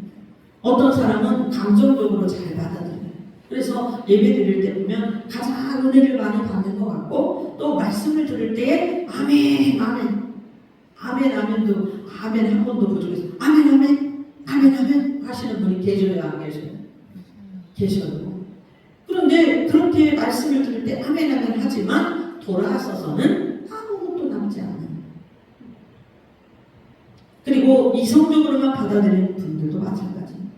어떤 사람은 감정적으로 잘 받아들여요. 그래서 예배 드릴 때 보면 가장 은혜를 많이 받는 것 같고 또 말씀을 들을 때 아멘 아멘 아멘 아멘도 아멘 한 번도 부족해서 아멘 아멘 아멘 아멘 하시는 분이 계셔요 안 계셔요? 계셔요. 그런데 그렇게 말씀을 들을 때 아멘 아멘 하지만 돌아서서는 아무것도 남지 않아요. 그리고 이성적으로만 받아들이는 분들도 마찬가지입니다.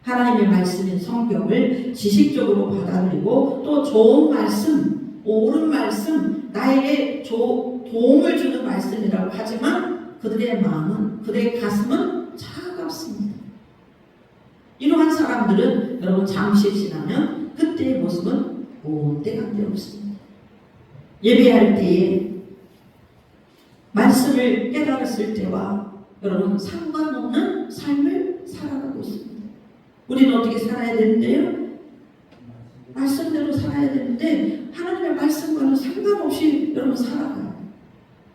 하나님의 말씀인 성경을 지식적으로 받아들이고 또 좋은 말씀, 옳은 말씀, 나에게 도움을 주는 말씀이라고 하지만 그들의 마음은, 그들의 가슴은 차갑습니다. 이러한 사람들은 여러분 잠시 지나면 그때의 모습은 온데간데 없습니다. 예배할 때에 말씀을 깨달았을 때와 여러분 상관없는 삶을 살아가고 있습니다. 우리는 어떻게 살아야 되는데요? 말씀대로 살아야 되는데 하나님의 말씀과는 상관없이 여러분 살아가요.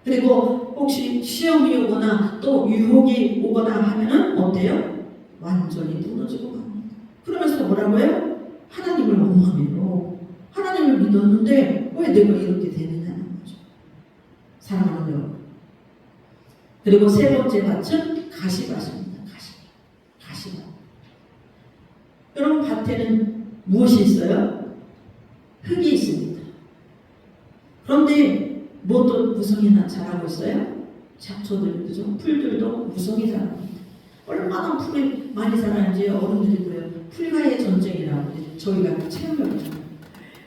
그리고 혹시 시험이 오거나 또 유혹이 오거나 하면은 어때요? 완전히 무너지고 갑니다. 그러면서 뭐라고요? 하나님을 원망해요. 하나님을 믿었는데 왜 내가 이렇게 되느냐는 거죠. 사랑하는 여러분, 그리고 세 번째 밭은 가시밭입니다. 가시밭. 여러분 밭에는 무엇이 있어요? 흙이 있습니다. 그런데 무엇도 무성이나 자라고 있어요? 잡초들, 그죠? 풀들도 무성이 자랍니다. 얼마나 풀이 많이 자라는지 어른들이 그래요. 풀과의 전쟁이라고 저희가 체험을 했잖아요.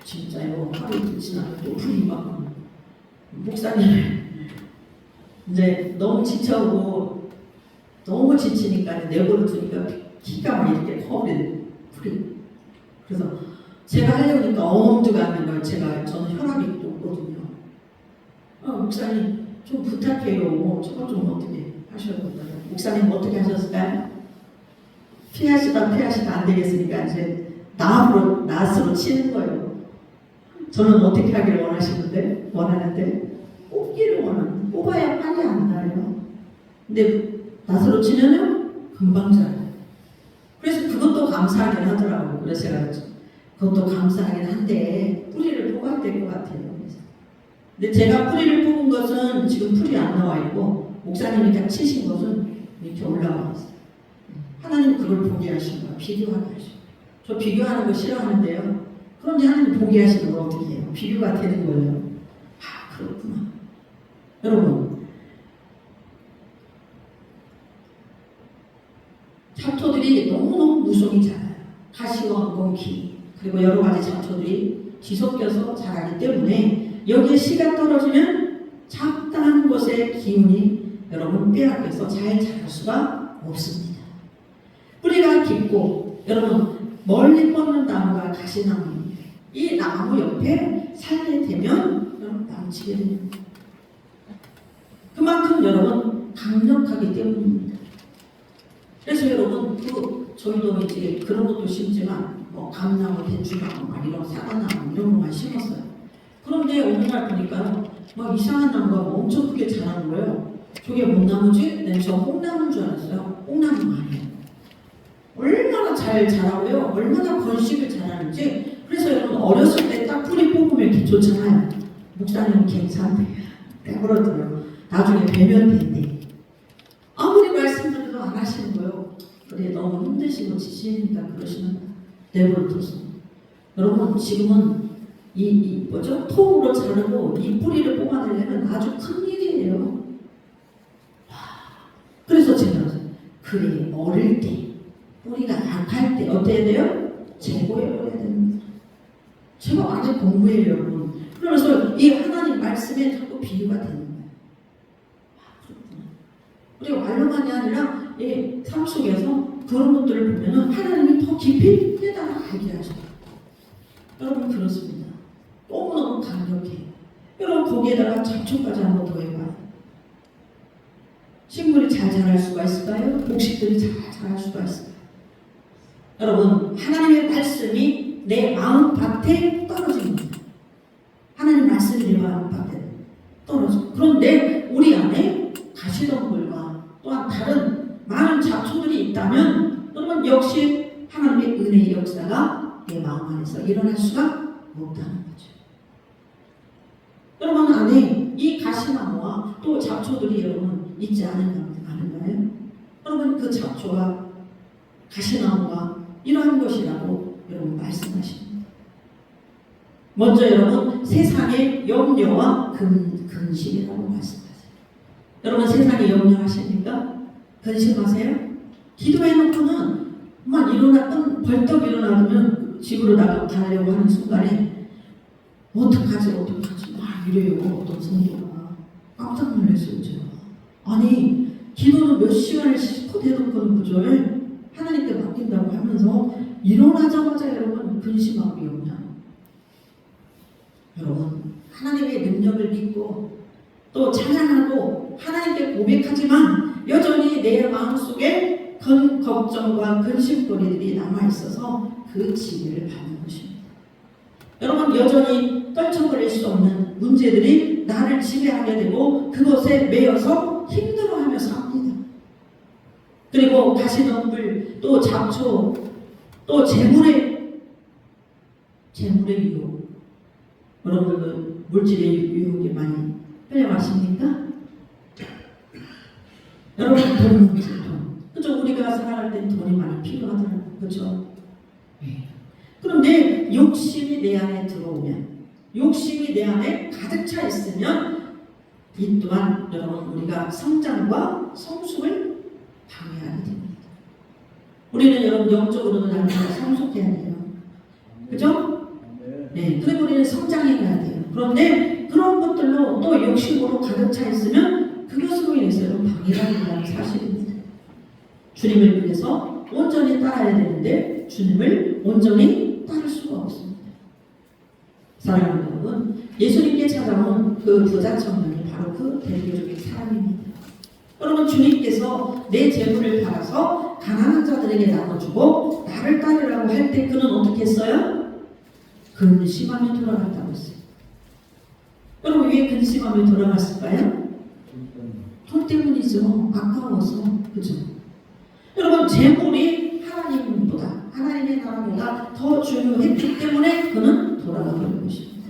진짜요. 하루 이틀 지나면 또 풀이 막 목사님 이제 너무 지쳐오고 너무 지치니까 내버려 두니까 키가 막 이렇게 커버린 풀이. 그래서 제가 하려니까 엄두가 안 나는 거예요. 저는 혈압이 높거든요. 목사님 좀 부탁해요. 저거 좀 어떻게 하셔야 된다고. 목사님 어떻게 하셨을까요? 피하시다 안 되겠으니까 이제 낫으로 치는 거예요. 저는 어떻게 하기를 원하는데 뽑기를 원하는. 뽑아야 빨리 안 나요. 근데 낫으로 치면은 금방 자라요. 그래서 그것도 감사하긴 하더라고요. 그래서 제가 그것도 감사하긴 한데 뿌리를 뽑아야 될 것 같아요. 근데 제가 뿌리를 뽑은 것은 지금 풀이 안 나와 있고 목사님이 딱 치신 것은 이렇게 올라와 있어요. 하나님 그걸 보게 하신 거야. 비교하게 하신 거야. 저 비교하는 거 싫어하는데요. 그런데 하나님 보게 하시는 걸 어떻게 해요? 비교가 되는 거예요. 그렇구나. 여러분 잡초들이 너무너무 무성히 자라요. 가시원, 몽키 그리고 여러 가지 잡초들이 뒤섞여서 자라기 때문에 여기에 씨가 떨어지면 적당한 곳의 기운이 여러분 빼앗겨서 잘 자랄 수가 없습니다. 뿌리가 깊고 여러분 멀리 뻗는 나무가 가시나무입니다. 이 나무 옆에 살게 되면 여러분 망치게 됩니다. 그만큼 여러분 강력하기 때문입니다. 그래서 여러분 저희도 이제 그런 것도 심지만 감나무, 대추나무, 이런 사과나무 이런 것만 심었어요. 그런데 어느 날 보니까 막 이상한 나무가 엄청 크게 자라는 거예요. 저게 뭔 나무지? 난 저 뽕나무인 줄 알았어요. 뽕나무 아니에요. 얼마나 잘 자라고요. 얼마나 번식을 잘하는지. 그래서 여러분 어렸을 때 딱 뿌리 뽑으면 이렇게 좋잖아요. 목사님은 괜찮대. 빼버려둬요. 나중에 배면 된대. 아무리 말씀드려도 안 하시는 거예요. 그래 너무 힘드시고 지치니까 그러시면 내버려둬서. 여러분 지금은 통으로 자르고 이 뿌리를 뽑아내려면 아주 큰 일이에요. 그래서 제가 그래 어릴 때 뿌리가 약할 때 어때야 돼요? 제거해버려야 됩니다. 제가 많이 공부해요 여러분. 그러면서 이 하나님 말씀에 자꾸 비유가 되는 거예요. 그렇구나. 우리가 말로만이 아니라 삶 속에서 그런 것들을 보면 하나님이 더 깊이 깨달아 알게 하셔요. 여러분 그렇습니다. 너무너무 강력해. 여러분 거기에다가 잡초까지 한번 더 해봐요. 식물이 잘 자랄 수가 있을까요? 곡식들이 잘 자랄 수가 있을까요? 여러분 하나님의 말씀이 내 마음밭에 떨어집니다. 하나님 말씀이 내 마음밭에 떨어져. 그런데 우리 안에 가시덤불과 또한 다른 많은 잡초들이 있다면 여러분 역시 하나님의 은혜의 역사가 내 마음 안에서 일어날 수가 없다는 거죠. 여러분 안에 이 가시나무와 또 잡초들이 여러분 있지 않은가요? 여러분 그 잡초와 가시나무가 이러한 것이라고 여러분 말씀하십니다. 먼저 여러분 세상의 염려와 근심이라고 말씀하세요. 여러분 세상에 염려하십니까? 근심하세요? 기도해놓고는 벌떡 일어나면 집으로 가려고 하는 순간에 어떡하지 막 이래요. 어떤 성도가 깜짝 놀랐어요. 제가. 아니 기도는 몇 시간을 컷 해놓고는 그죠? 하나님께 맡긴다고 하면서 일어나자마자 여러분 근심하고 염려. 여러분 하나님의 능력을 믿고 또 찬양하고 하나님께 고백하지만 여전히 내 마음속에 걱정과 근심거리들이 남아있어서 그 지배를 받는 것입니다. 여러분 여전히 떨쳐버릴 수 없는 문제들이 나를 지배하게 되고 그것에 매여서 힘들어하며 삽니다. 그리고 가시덤불 또 잡초 또 재물의 유혹. 여러분들은 물질의 유혹이 많이 끌려가십니까? 여러분 돈 문제, 돈. 그죠? 우리가 살아갈 때 돈이 많이 필요하잖아요. 그죠? 네. 그럼 내 욕심이 내 안에 들어오면, 욕심이 내 안에 가득 차 있으면 이 또한 여러분 우리가 성장과 성숙을 방해하게 됩니다. 우리는 여러분 영적으로는 성숙해야 돼요. 그죠? 네. 그리고 우리는 성장해야 돼요. 그런데 그런 것들로 또 욕심으로 가득 차 있으면 그것으로 인해서 여러분 방해가 된다는 사실입니다. 주님을 위해서 온전히 따라야 되는데 주님을 온전히 따를 수가 없습니다. 사랑하는 여러분, 예수님께 찾아온 그 부자 청년이 바로 그 대표적인 사람입니다. 여러분, 주님께서 내 재물을 팔아서 가난한 자들에게 나눠주고 나를 따르라고 할 때 그는 어떻게 했어요? 근심하며 돌아갔다고 했어요. 여러분, 왜 근심하며 돌아갔을까요? 돈 때문이죠. 아까워서. 그죠? 여러분, 재물이 하나님의 나라보다 더 중요했기 때문에 그는 돌아가 버린 것입니다.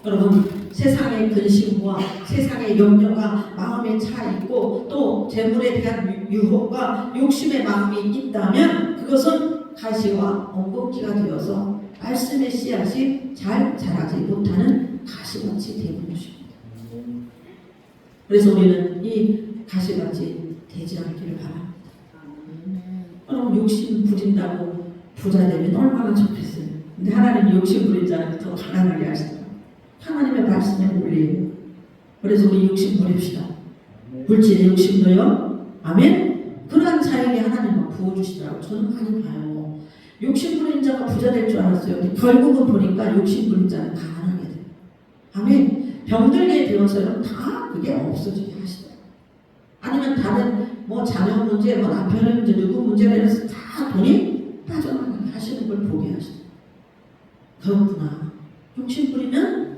여러분, 세상의 근심과 세상의 염려가 마음에 차 있고 또 재물에 대한 유혹과 욕심의 마음이 있다면 그것은 가시와 엉겅퀴가 되어서 말씀의 씨앗이 잘 자라지 못하는 가시밭이 되는 것입니다. 그래서 우리는 이 가시밭이 되지 않기를 바랍니다. 여러분, 욕심 부린다고 부자 되면 얼마나 좋겠어요. 근데 하나님 욕심 부린 자는 더 가난하게 하시더라고요. 하나님의 말씀에 올리에요. 그래서 우리 욕심 버립시다. 물질의 욕심도요. 아멘. 그러한 자에게 하나님은 부어주시더라고요. 저는 많이 봐요. 욕심 부린 자가 부자 될 줄 알았어요. 근데 결국은 보니까 욕심 부린 자는 가난하게 돼요. 아멘. 병들게 되어서는 다 그게 없어지게 하시더라고요. 아니면 다른 자녀 문제, 남편의 문제, 누구 문제에 대해서 다 돈이 빠져나가게 하시는 걸 보게 하시더라고요. 그렇구나. 욕심 부리면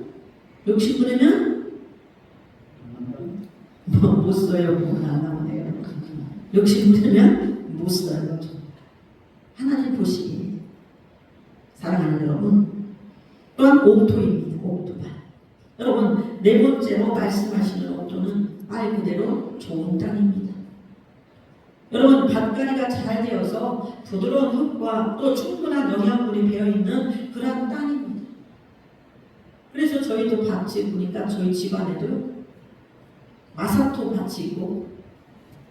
못 써요. 안 나오네요. 욕심 부리면 못 써요. 하나님 보시기에 사랑하는 여러분, 또한 옥토입니다. 옥토밭. 여러분, 네 번째로 말씀하시는 옥토는 말 그대로 좋은 땅입니다. 여러분, 밭가리가 잘 되어서 부드러운 흙과 또 충분한 영양분이 배어있는 그런 땅입니다. 그래서 저희도 밭이 보니까 저희 집안에도 마사토 밭이 있고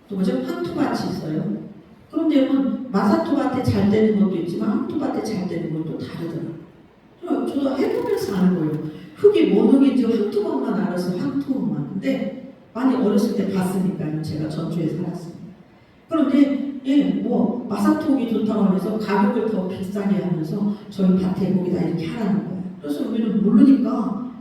또 황토 밭이 있어요. 그런데 여러분, 마사토 밭에 잘 되는 것도 있지만 황토 밭에 잘 되는 것도 다르더라고요. 저도 해보면서 아는 거예요. 흙이 뭔 흙인지 황토밭만 알아서 황토밭만. 근데 많이 어렸을 때 봤으니까요. 제가 전주에 살았습니다. 그런데 마사토흙이 좋다고 하면서 가격을 더 비싸게 하면서 저희 밭에 거기다 이렇게 하라는 거예요. 그래서 우리는 모르니까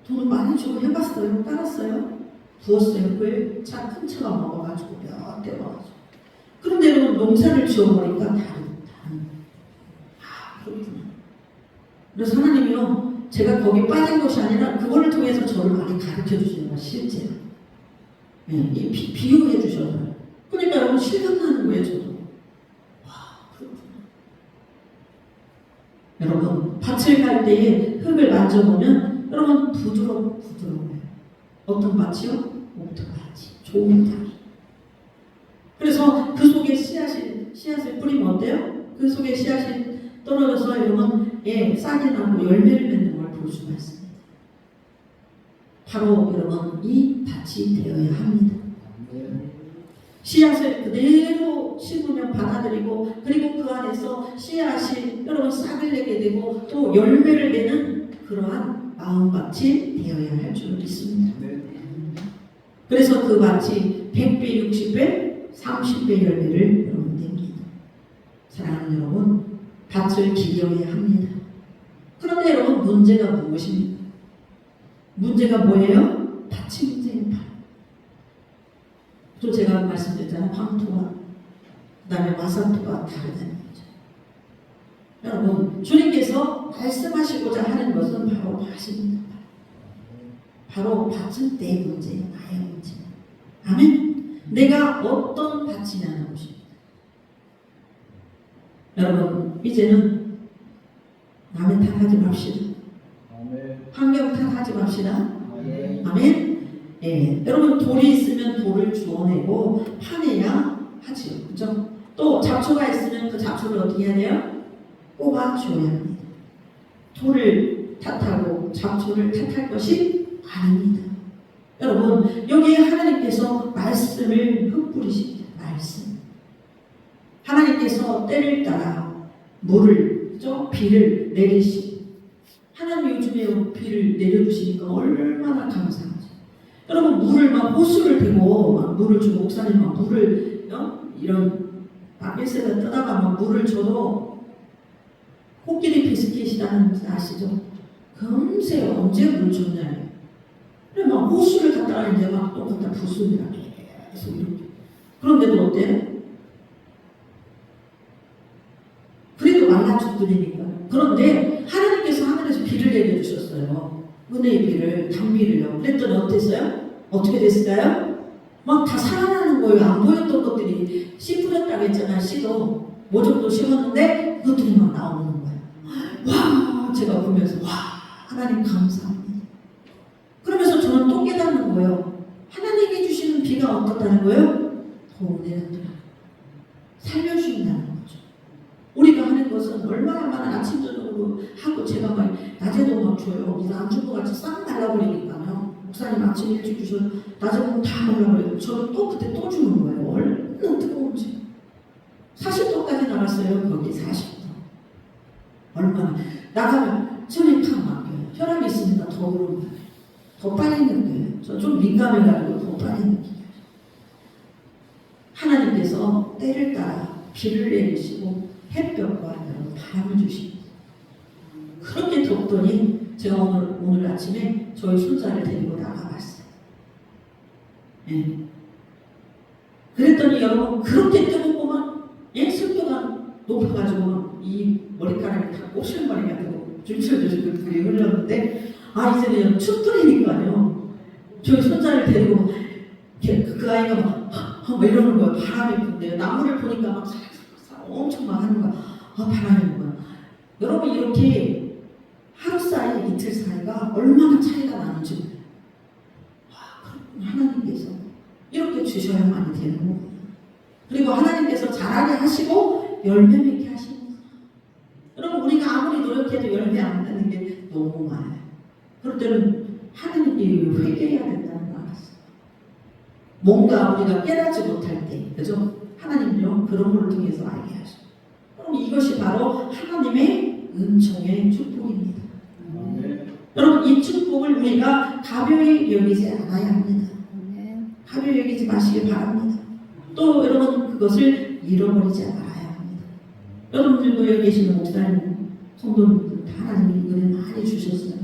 돈을 많이 주고 해봤어요. 따랐어요. 부었어요. 흙을 큰 차가 먹어가지고 몇 대 먹어가지고. 그런데 여러분, 농사를 지어보니까 다른. 그렇구나. 그래서 하나님이요, 제가 거기 빠진 것이 아니라 그거를 통해서 저를 많이 가르쳐 주시는 거예요. 실제로. 비유해 주셔서. 그러니까 여러분, 실감나는 거예요. 저도. 와, 그렇구나. 여러분, 밭을 갈 때에 흙을 만져보면 여러분, 부드러워요. 어떤 밭이요? 옥토밭이. 좋은 땅. 그래서 그 속에 씨앗을 뿌리면 어때요? 그 속에 씨앗이 떨어져서 여러분, 싹이 나고 열매를 맺는 걸 볼 수가 있습니다. 바로 여러분, 이 밭이 되어야 합니다. 씨앗을 그대로 심으면 받아들이고, 그리고 그 안에서 씨앗이 여러분 싹을 내게 되고 또 열매를 내는 그러한 마음밭이 되어야 할 줄 믿습니다. 그래서 그 밭이 100배, 60배, 30배 열매를 여러분 냅니다. 사랑하는 여러분, 밭을 기여해야 합니다. 그런데 여러분, 문제가 무엇입니까? 문제가 뭐예요? 밭이 문제예요. 또 제가 말씀드렸잖아요. 황토와 그 다음에 마사토가 다르다는 거죠. 여러분, 주님께서 말씀하시고자 하는 것은 바로 밭입니다. 바로 밭은 내 문제예요. 나의 문제. 아멘. 내가 어떤 밭이냐는 것입니다. 여러분, 이제는 남의 탓하지 맙시다. 환경 탓하지 맙시다. 아멘. 여러분 돌이 있으면 돌을 주워내고 파내야 하지요. 그죠? 또 잡초가 있으면 그 잡초를 어떻게 해야 돼요? 뽑아줘야 합니다. 돌을 탓하고 잡초를 탓할 것이 아닙니다. 여러분 여기에 하나님께서 말씀을 흩뿌리십니다. 말씀. 하나님께서 때를 따라 물을, 비를 내리시고 하나님 요즘에 비를 내려주시니까 얼마나 감사하죠. 여러분 물을 막 호수를 대고 막 물을 주고 목사님 막 물을 이런 바켓에다 떠다가 막 물을 줘도 코끼리 비스킷이라는 아시죠? 금세 언제 물 줬냐. 그래 막 호수를 갖다가 이제 막 또 갖다 부수니까 계속 이렇게. 그런데도 어때? 그래도 말라 죽들이니까. 그런데 하나님께서 하늘에서 비를 내려주셨어요. 은혜의 비를, 단비를요. 그랬더니 어땠어요? 어떻게 됐을까요? 막 다 살아나는 거예요. 안 보였던 것들이 씨 뿌렸다고 했잖아요. 씨도 모종도 심었는데 그것들이 막 나오는 거예요. 와, 제가 보면서 와, 하나님 감사합니다. 그러면서 저는 또 깨닫는 거예요. 하나님이 주시는 비가 어떻다는 거예요? 더 은혜롭더라. 살려주신다는 거죠. 우리가 하는 것은 얼마나 많은 아침 저녁으로 하고 제가 막 낮에도 막 줘요. 물 안 준 것 같이 싹 날라버리니까요. 목사님 아침 일찍 주셔서 낮에 보면 다 날라버려요. 저는 또 그때 또 주는 거예요. 얼마나 뜨거운지. 40도까지 나갔어요. 거기 40도. 얼마나 나가면 손이 팍 막혀요. 혈압이 있으니까 더 그런 거예요. 더 빨리 느껴요. 저 좀 민감해가지고 더 빨리 느껴요. 하나님께서 때를 따라 비를 내리시고 햇볕과 바람을 주십니다. 그렇게 덥더니 제가 오늘 아침에 저희 손자를 데리고 나가봤어요. 그랬더니 여러분 그렇게 뜨겁고만 습도가 높아가지고 이 머리카락이 다 꼬실머리가 되고 줄줄줄줄 불이 흘렀는데 이제는 춥더니까요. 저희 손자를 데리고 그 아이가 막 이러는 거예요. 바람이 분대요. 나무를 보니까 막 엄청 막 하는 거야. 바람이 온 거야. 여러분 이렇게 하루 사이 이틀 사이가 얼마나 차이가 나는지 몰라요. 하나님께서 이렇게 주셔야만 되는 거예요. 그리고 하나님께서 자라게 하시고 열매 맺게 하십니다. 여러분 우리가 아무리 노력해도 열매 안 맺는 게 너무 많아요. 그럴 때는 하나님께 회개해야 된다는 거 알았어요. 뭔가 우리가 깨닫지 못할 때, 그죠? 하나님요 그런 걸 통해서 알게 하셔. 그럼 이것이 바로 하나님의 은총의 축복입니다. 여러분 이 축복을 우리가 가벼이 여기지 않아야 합니다. 가벼이 여기지 마시기 바랍니다. 또 여러분 그것을 잃어버리지 말아야 합니다. 여러분들도 여기 계시는 목사님, 성도님들 다 하나님이 은혜 많이 주셨어요.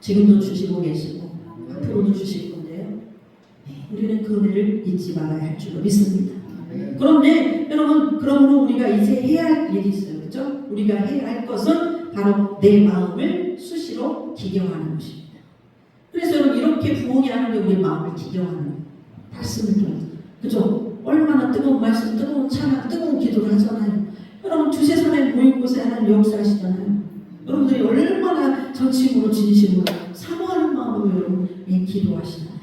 지금도 주시고 계시고 앞으로도 주실 건데요. 우리는 그 은혜를 잊지 말아야 할 줄로 믿습니다. 그런데 여러분 그러므로 우리가 이제 해야 할 일이 있어요. 그렇죠? 우리가 해야 할 것은 바로 내 마음을 수시로 기경하는 것입니다. 그래서 여러분 이렇게 부흥이 하는 게 우리 마음을 기경하는 말씀을 통해서 그죠? 얼마나 뜨거운 말씀, 뜨거운 찬양, 뜨거운 기도를 하잖아요. 여러분 두세 사람의 모인 곳에 하나님 역사하시잖아요. 여러분들이 얼마나 전심으로 진심으로 사모하는 마음으로 여러분 기도하시잖아요.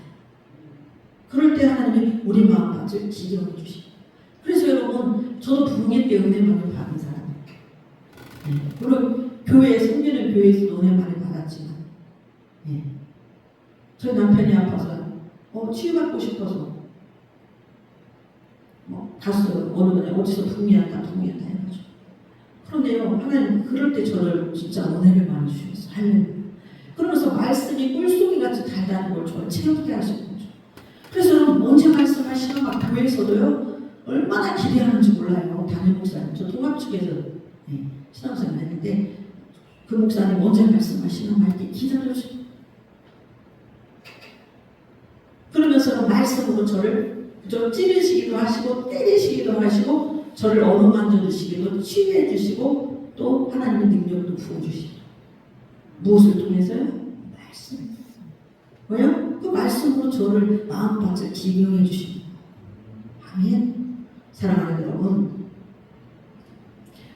그럴 때 하나님이 우리 마음밭을 기경해 주십니다. 그래서 여러분 저도 부흥회 때 은혜 많이 받은 사람이에요. 물론 교회에 섬기는 교회에서도 은혜 많이 받았지만 저희 남편이 아파서 치유받고 싶어서 갔어요. 어느 날 어디서 부흥회한다 해가지고. 그런데요 하나님 그럴 때 저를 진짜 은혜를 많이 주셨어요. 할렐루야. 그러면서 말씀이 꿀송이 같이 달다는 걸 저를 체험하게 하시는 거죠. 그래서 여러분 언제 말씀하시나 막 교회에서도요 얼마나 기대하는지 몰라요. 담임 목사님 저 통합 측에서 신앙생활 했는데 그 목사님 언제 말씀하시나 막 이렇게 기다려주고 그러면서 말씀으로 저를 찌르시기도 하시고 때리시기도 하시고 저를 어루만져 주시기도 치유해 주시고 또 하나님의 능력도 부어주시고 무엇을 통해서요? 말씀. 왜요? 그 말씀으로 저를 마음밭을 기경해 주십니다. 아멘. 사랑하는 여러분,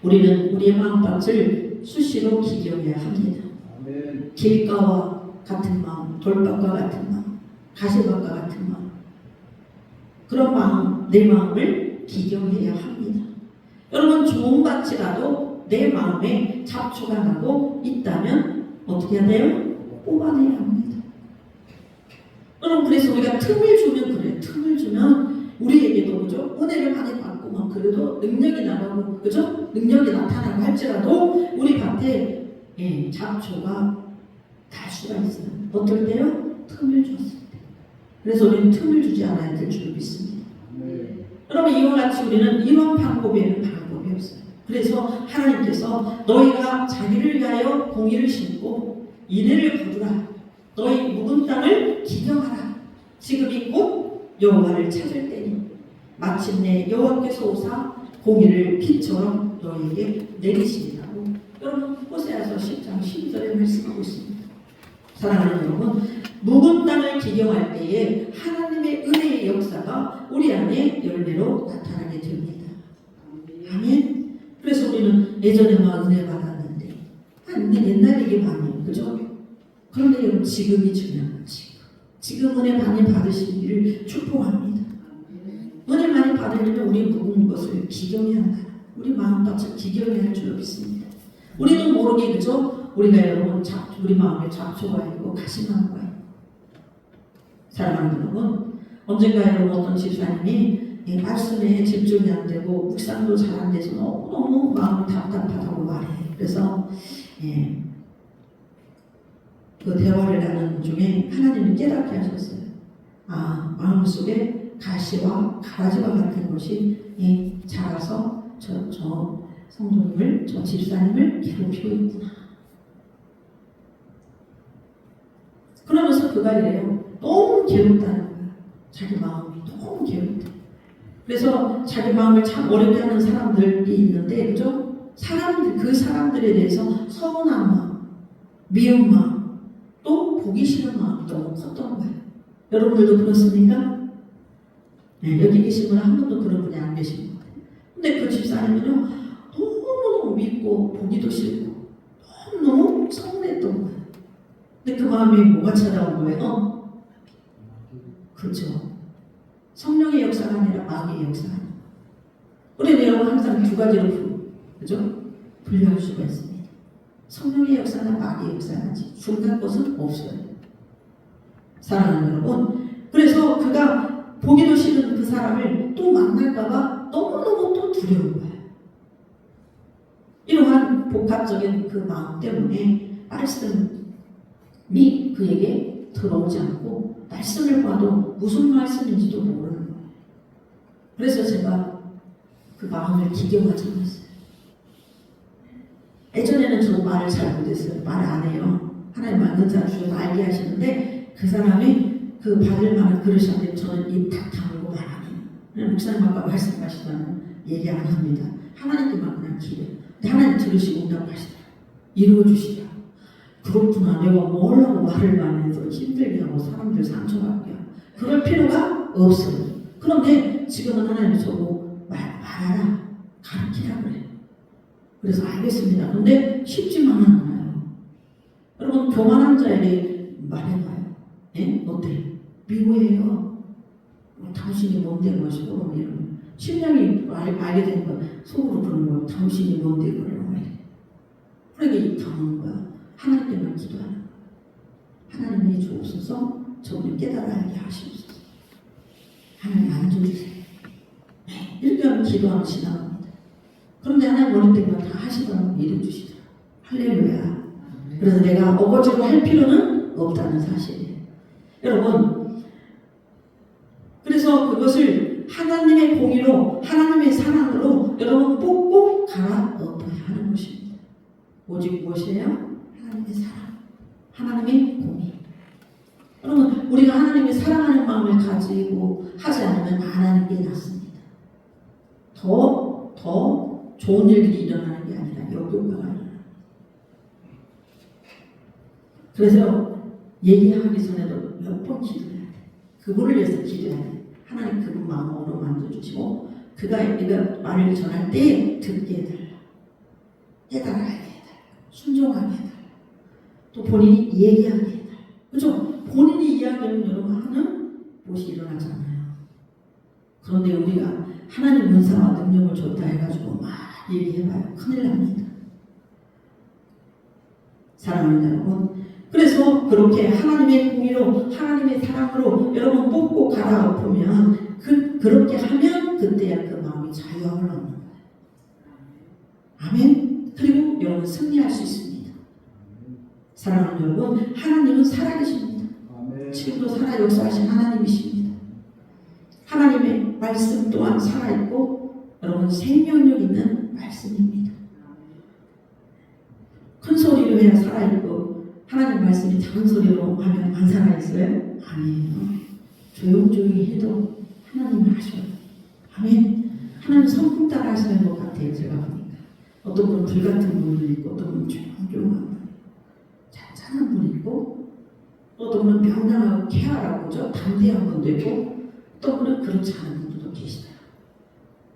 우리는 우리의 마음밭을 수시로 기경해야 합니다. 아멘. 길가와 같은 마음, 돌밭과 같은 마음, 가시밭과 같은 마음, 그런 마음, 내 마음을 기경해야 합니다. 여러분, 좋은 밭이라도 내 마음에 잡초가 나고 있다면 어떻게 해야 돼요? 뽑아내야 합니다. 여러분, 그래서 우리가 틈을 주면 그래요. 틈을 주면 우리에게도, 그죠? 은혜를 많이 받고 막 그래도 능력이 나가고, 그죠? 능력이 나타나고 할지라도 우리 밭에 잡초가 날 수가 있어요. 어떨 때요? 틈을 줬을 때. 그래서 우리는 틈을 주지 않아야 될 줄 믿습니다. 여러분, 이와 같이 우리는 이런 방법에는 방법이 없어요. 그래서 하나님께서 너희가 자기를 위하여 공의를 심고 인애를 거두라. 너희 묵은 땅을 기경하라. 지금이 곧 여호와를 찾을 때니 마침내 여호와께서 오사 공의를 비처럼 너희에게 내리시리라고. 여러분, 호세아서 10장 12절에 말씀하고 있습니다. 사랑하는 여러분, 묵은 땅을 기경할 때에 하나님의 은혜의 역사가 우리 안에 열매로 나타나게 됩니다. 아멘. 그래서 우리는 예전에만 은혜 받았는데, 옛날 얘기 많이, 그죠? 그런데 여러분, 지금이 중요한 거지. 지금 은혜 많이 받으시기를 축복합니다. 은혜 많이 받으려면 우리 묵은 것을 기경해야 한다. 우리 마음밭을 기경해야 할 줄 믿습니다. 우리도 모르게, 그죠? 우리가 여러분, 우리 마음에 잡초가 있고 가시나무가 있고. 사랑하는 여러분, 언젠가 여러분 어떤 집사님이 말씀에 집중이 안 되고 묵상도 잘 안 돼서 너무 마음이 답답하다고 말해. 그래서 그 대화를 나누는 중에 하나님이 깨닫게 하셨어요. 마음속에 가시와 가라지와 같은 것이 자라서 저 성도님을, 저 집사님을 괴롭히고 있구나. 그러면서 그가 이래요. 너무 괴롭다는 거야. 자기 마음이 너무 괴롭다. 그래서 자기 마음을 참 어렵게 하는 사람들이 있는데, 그죠? 그 사람들에 대해서 서운한 마음, 미운 마음, 또 보기 싫은 마음이 너무 컸던 거예요. 여러분들도 그렇습니까? 네, 여기 계신 분은 한 번도 그런 분이 안 계신 것 같아요. 근데 그 집사님은요, 너무너무 믿고 보기도 싫고 너무너무 서운했던 거예요. 근데 그 마음이 뭐가 찾아온 거예요? 그렇죠. 성령의 역사가 아니라 마귀의 역사가 아니라. 우리는 여러분 항상 두 가지로 그죠? 분류할 수가 있습니다. 성령의 역사나 마귀의 역사는지 중간 것은 없어요. 사랑하는 여러분, 그래서 그가 보기도 싫은 그 사람을 또 만날까봐 너무너무 또 두려운 거예요. 이러한 복합적인 그 마음 때문에 말씀이 그에게 들어오지 않고 말씀을 봐도 무슨 말씀인지도 모르는 거예요. 그래서 제가 그 마음을 기경하지 않았어요. 예전에는 저도 말을 잘 못했어요. 말 안 해요. 하나님만 은사 주셔서 알게 하시는데 그 사람이 그 받을 만한 그릇인데 저는 입 탁 다물고 말 안 해요. 목사님 아까 말씀하시다는 얘기 안 합니다. 하나님께만 그냥 기도해요. 근데 하나님 들으시고 응답하시더라. 이루어주시더라. 그렇구나. 내가 뭐 하려고 말을 많이 해서 힘들게 하고 사람들 상처받게 하고 그럴 필요가 없어요. 그런데 지금은 하나님이 저보고 말하라. 가르치라 그래요. 그래서 알겠습니다. 근데 쉽지만은 않아요. 여러분, 교만한 자에게 말해봐요. 예? 어때? 미워해요. 당신이 뭔데 그러시고 이러면 심령이 알게 되는 거야. 속으로 그런 거야. 당신이 뭔데 그러고 그러니까 이 당하는 거야. 하나님께만 기도하는 거야. 하나님이 주옵소서. 저분이 깨달아야 하시옵소서. 하나님 안아주세요. 이렇게 하면 기도하면 지나갑니다. 그런데 하나님 어느 때마다 다 하시더라고. 이루어주시더라고. 할렐루야. 그래서 내가 어거지로 할 필요는 없다는 사실이에요. 여러분, 그래서 그것을 하나님의 공의로, 하나님의 사랑으로 여러분 뽑고 갈아엎어야 하는 것입니다. 오직 무엇이에요? 하나님의 사랑, 하나님의 공의. 여러분, 우리가 하나님의 사랑하는 마음을 가지고 하지 않으면 안 하는 게 낫습니다. 더 좋은 일들이 일어나는 게 아니라 역효과가 일어납니다. 그래서 얘기하기 전에도 몇 번 기도해야 돼. 그분을 위해서 기도해야 돼. 하나님 그분 마음으로 만져주시고 그가 네가 말을 전할 때 듣게 해달라. 깨달아야 해달라. 순종하게 해달라. 또 본인이 얘기하게 해달라. 그렇죠? 본인이 이야기하면 여러분 하는 무엇이 일어나잖아요. 그런데 우리가 하나님 은사와 능력을 줬다 해가지고 막 얘기해봐요. 큰일 납니다. 사랑하는 여러분, 그래서 그렇게 하나님의 공의로 하나님의 사랑으로 여러분 뽑고 갈아엎으면 그렇게 하면 그때야 그 마음이 자유함을 얻는 거예요. 아멘. 그리고 여러분 승리할 수 있습니다. 사랑하는 여러분, 하나님은 살아계십니다. 지금도 살아 역사하신 하나님이십니다. 하나님의 말씀 또한 살아있고 여러분 생명력 있는 말씀입니다. 큰 소리로 해야 살아있고 하나님 말씀이 작은 소리로 하면 안 살아있어요? 아니에요. 조용조용히 해도 하나님은 하셔요. 아멘. 하나님 성품 따라 하시는 것 같아요. 제가 보니까 어떤 분은 불같은 분이 있고 어떤 분은 조용조용한 분, 잔잔한 분이 있고 어떤 분은 명랑하고 쾌활하고 담대한 분도 있고 또 분은 그렇지 않은 분들도 계시다.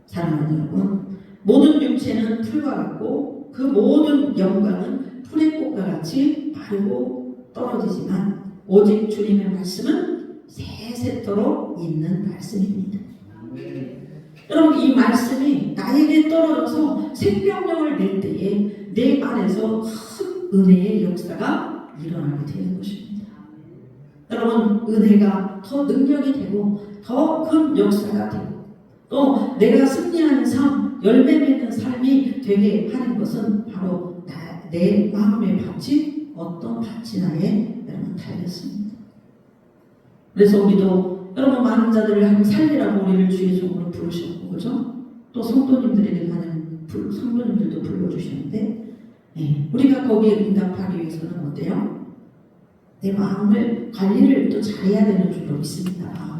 사랑하는 여러분, 모든 육체는 풀과 같고 그 모든 영광은 풀의 꽃과 같이 마르고 떨어지지만 오직 주님의 말씀은 세세토록 있는 말씀입니다. 여러분, 이 말씀이 나에게 떨어져서 생명력을 낼 때에 내 안에서 큰 은혜의 역사가 일어나게 되는 것입니다. 여러분, 은혜가 더 능력이 되고 더 큰 역사가 되고 또 내가 승리하는 삶, 열매 맺는 삶이 되게 하는 것은 바로 내 마음의 밭이 어떤 밭이나에 여러분 달렸습니다. 그래서 우리도 여러분 많은 자들을 하나님 살리라고 우리를 주의 종으로 부르셨고, 그죠? 또 성도님들에게 가는 성도님들도 불러주셨는데, 우리가 거기에 응답하기 위해서는 어때요? 내 마음을 관리를 또 잘해야 되는 줄로 믿습니다.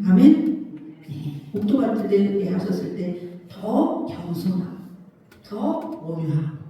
아멘. 옥토 같은 데에 하셨을 때 더 겸손하고 더 온유하고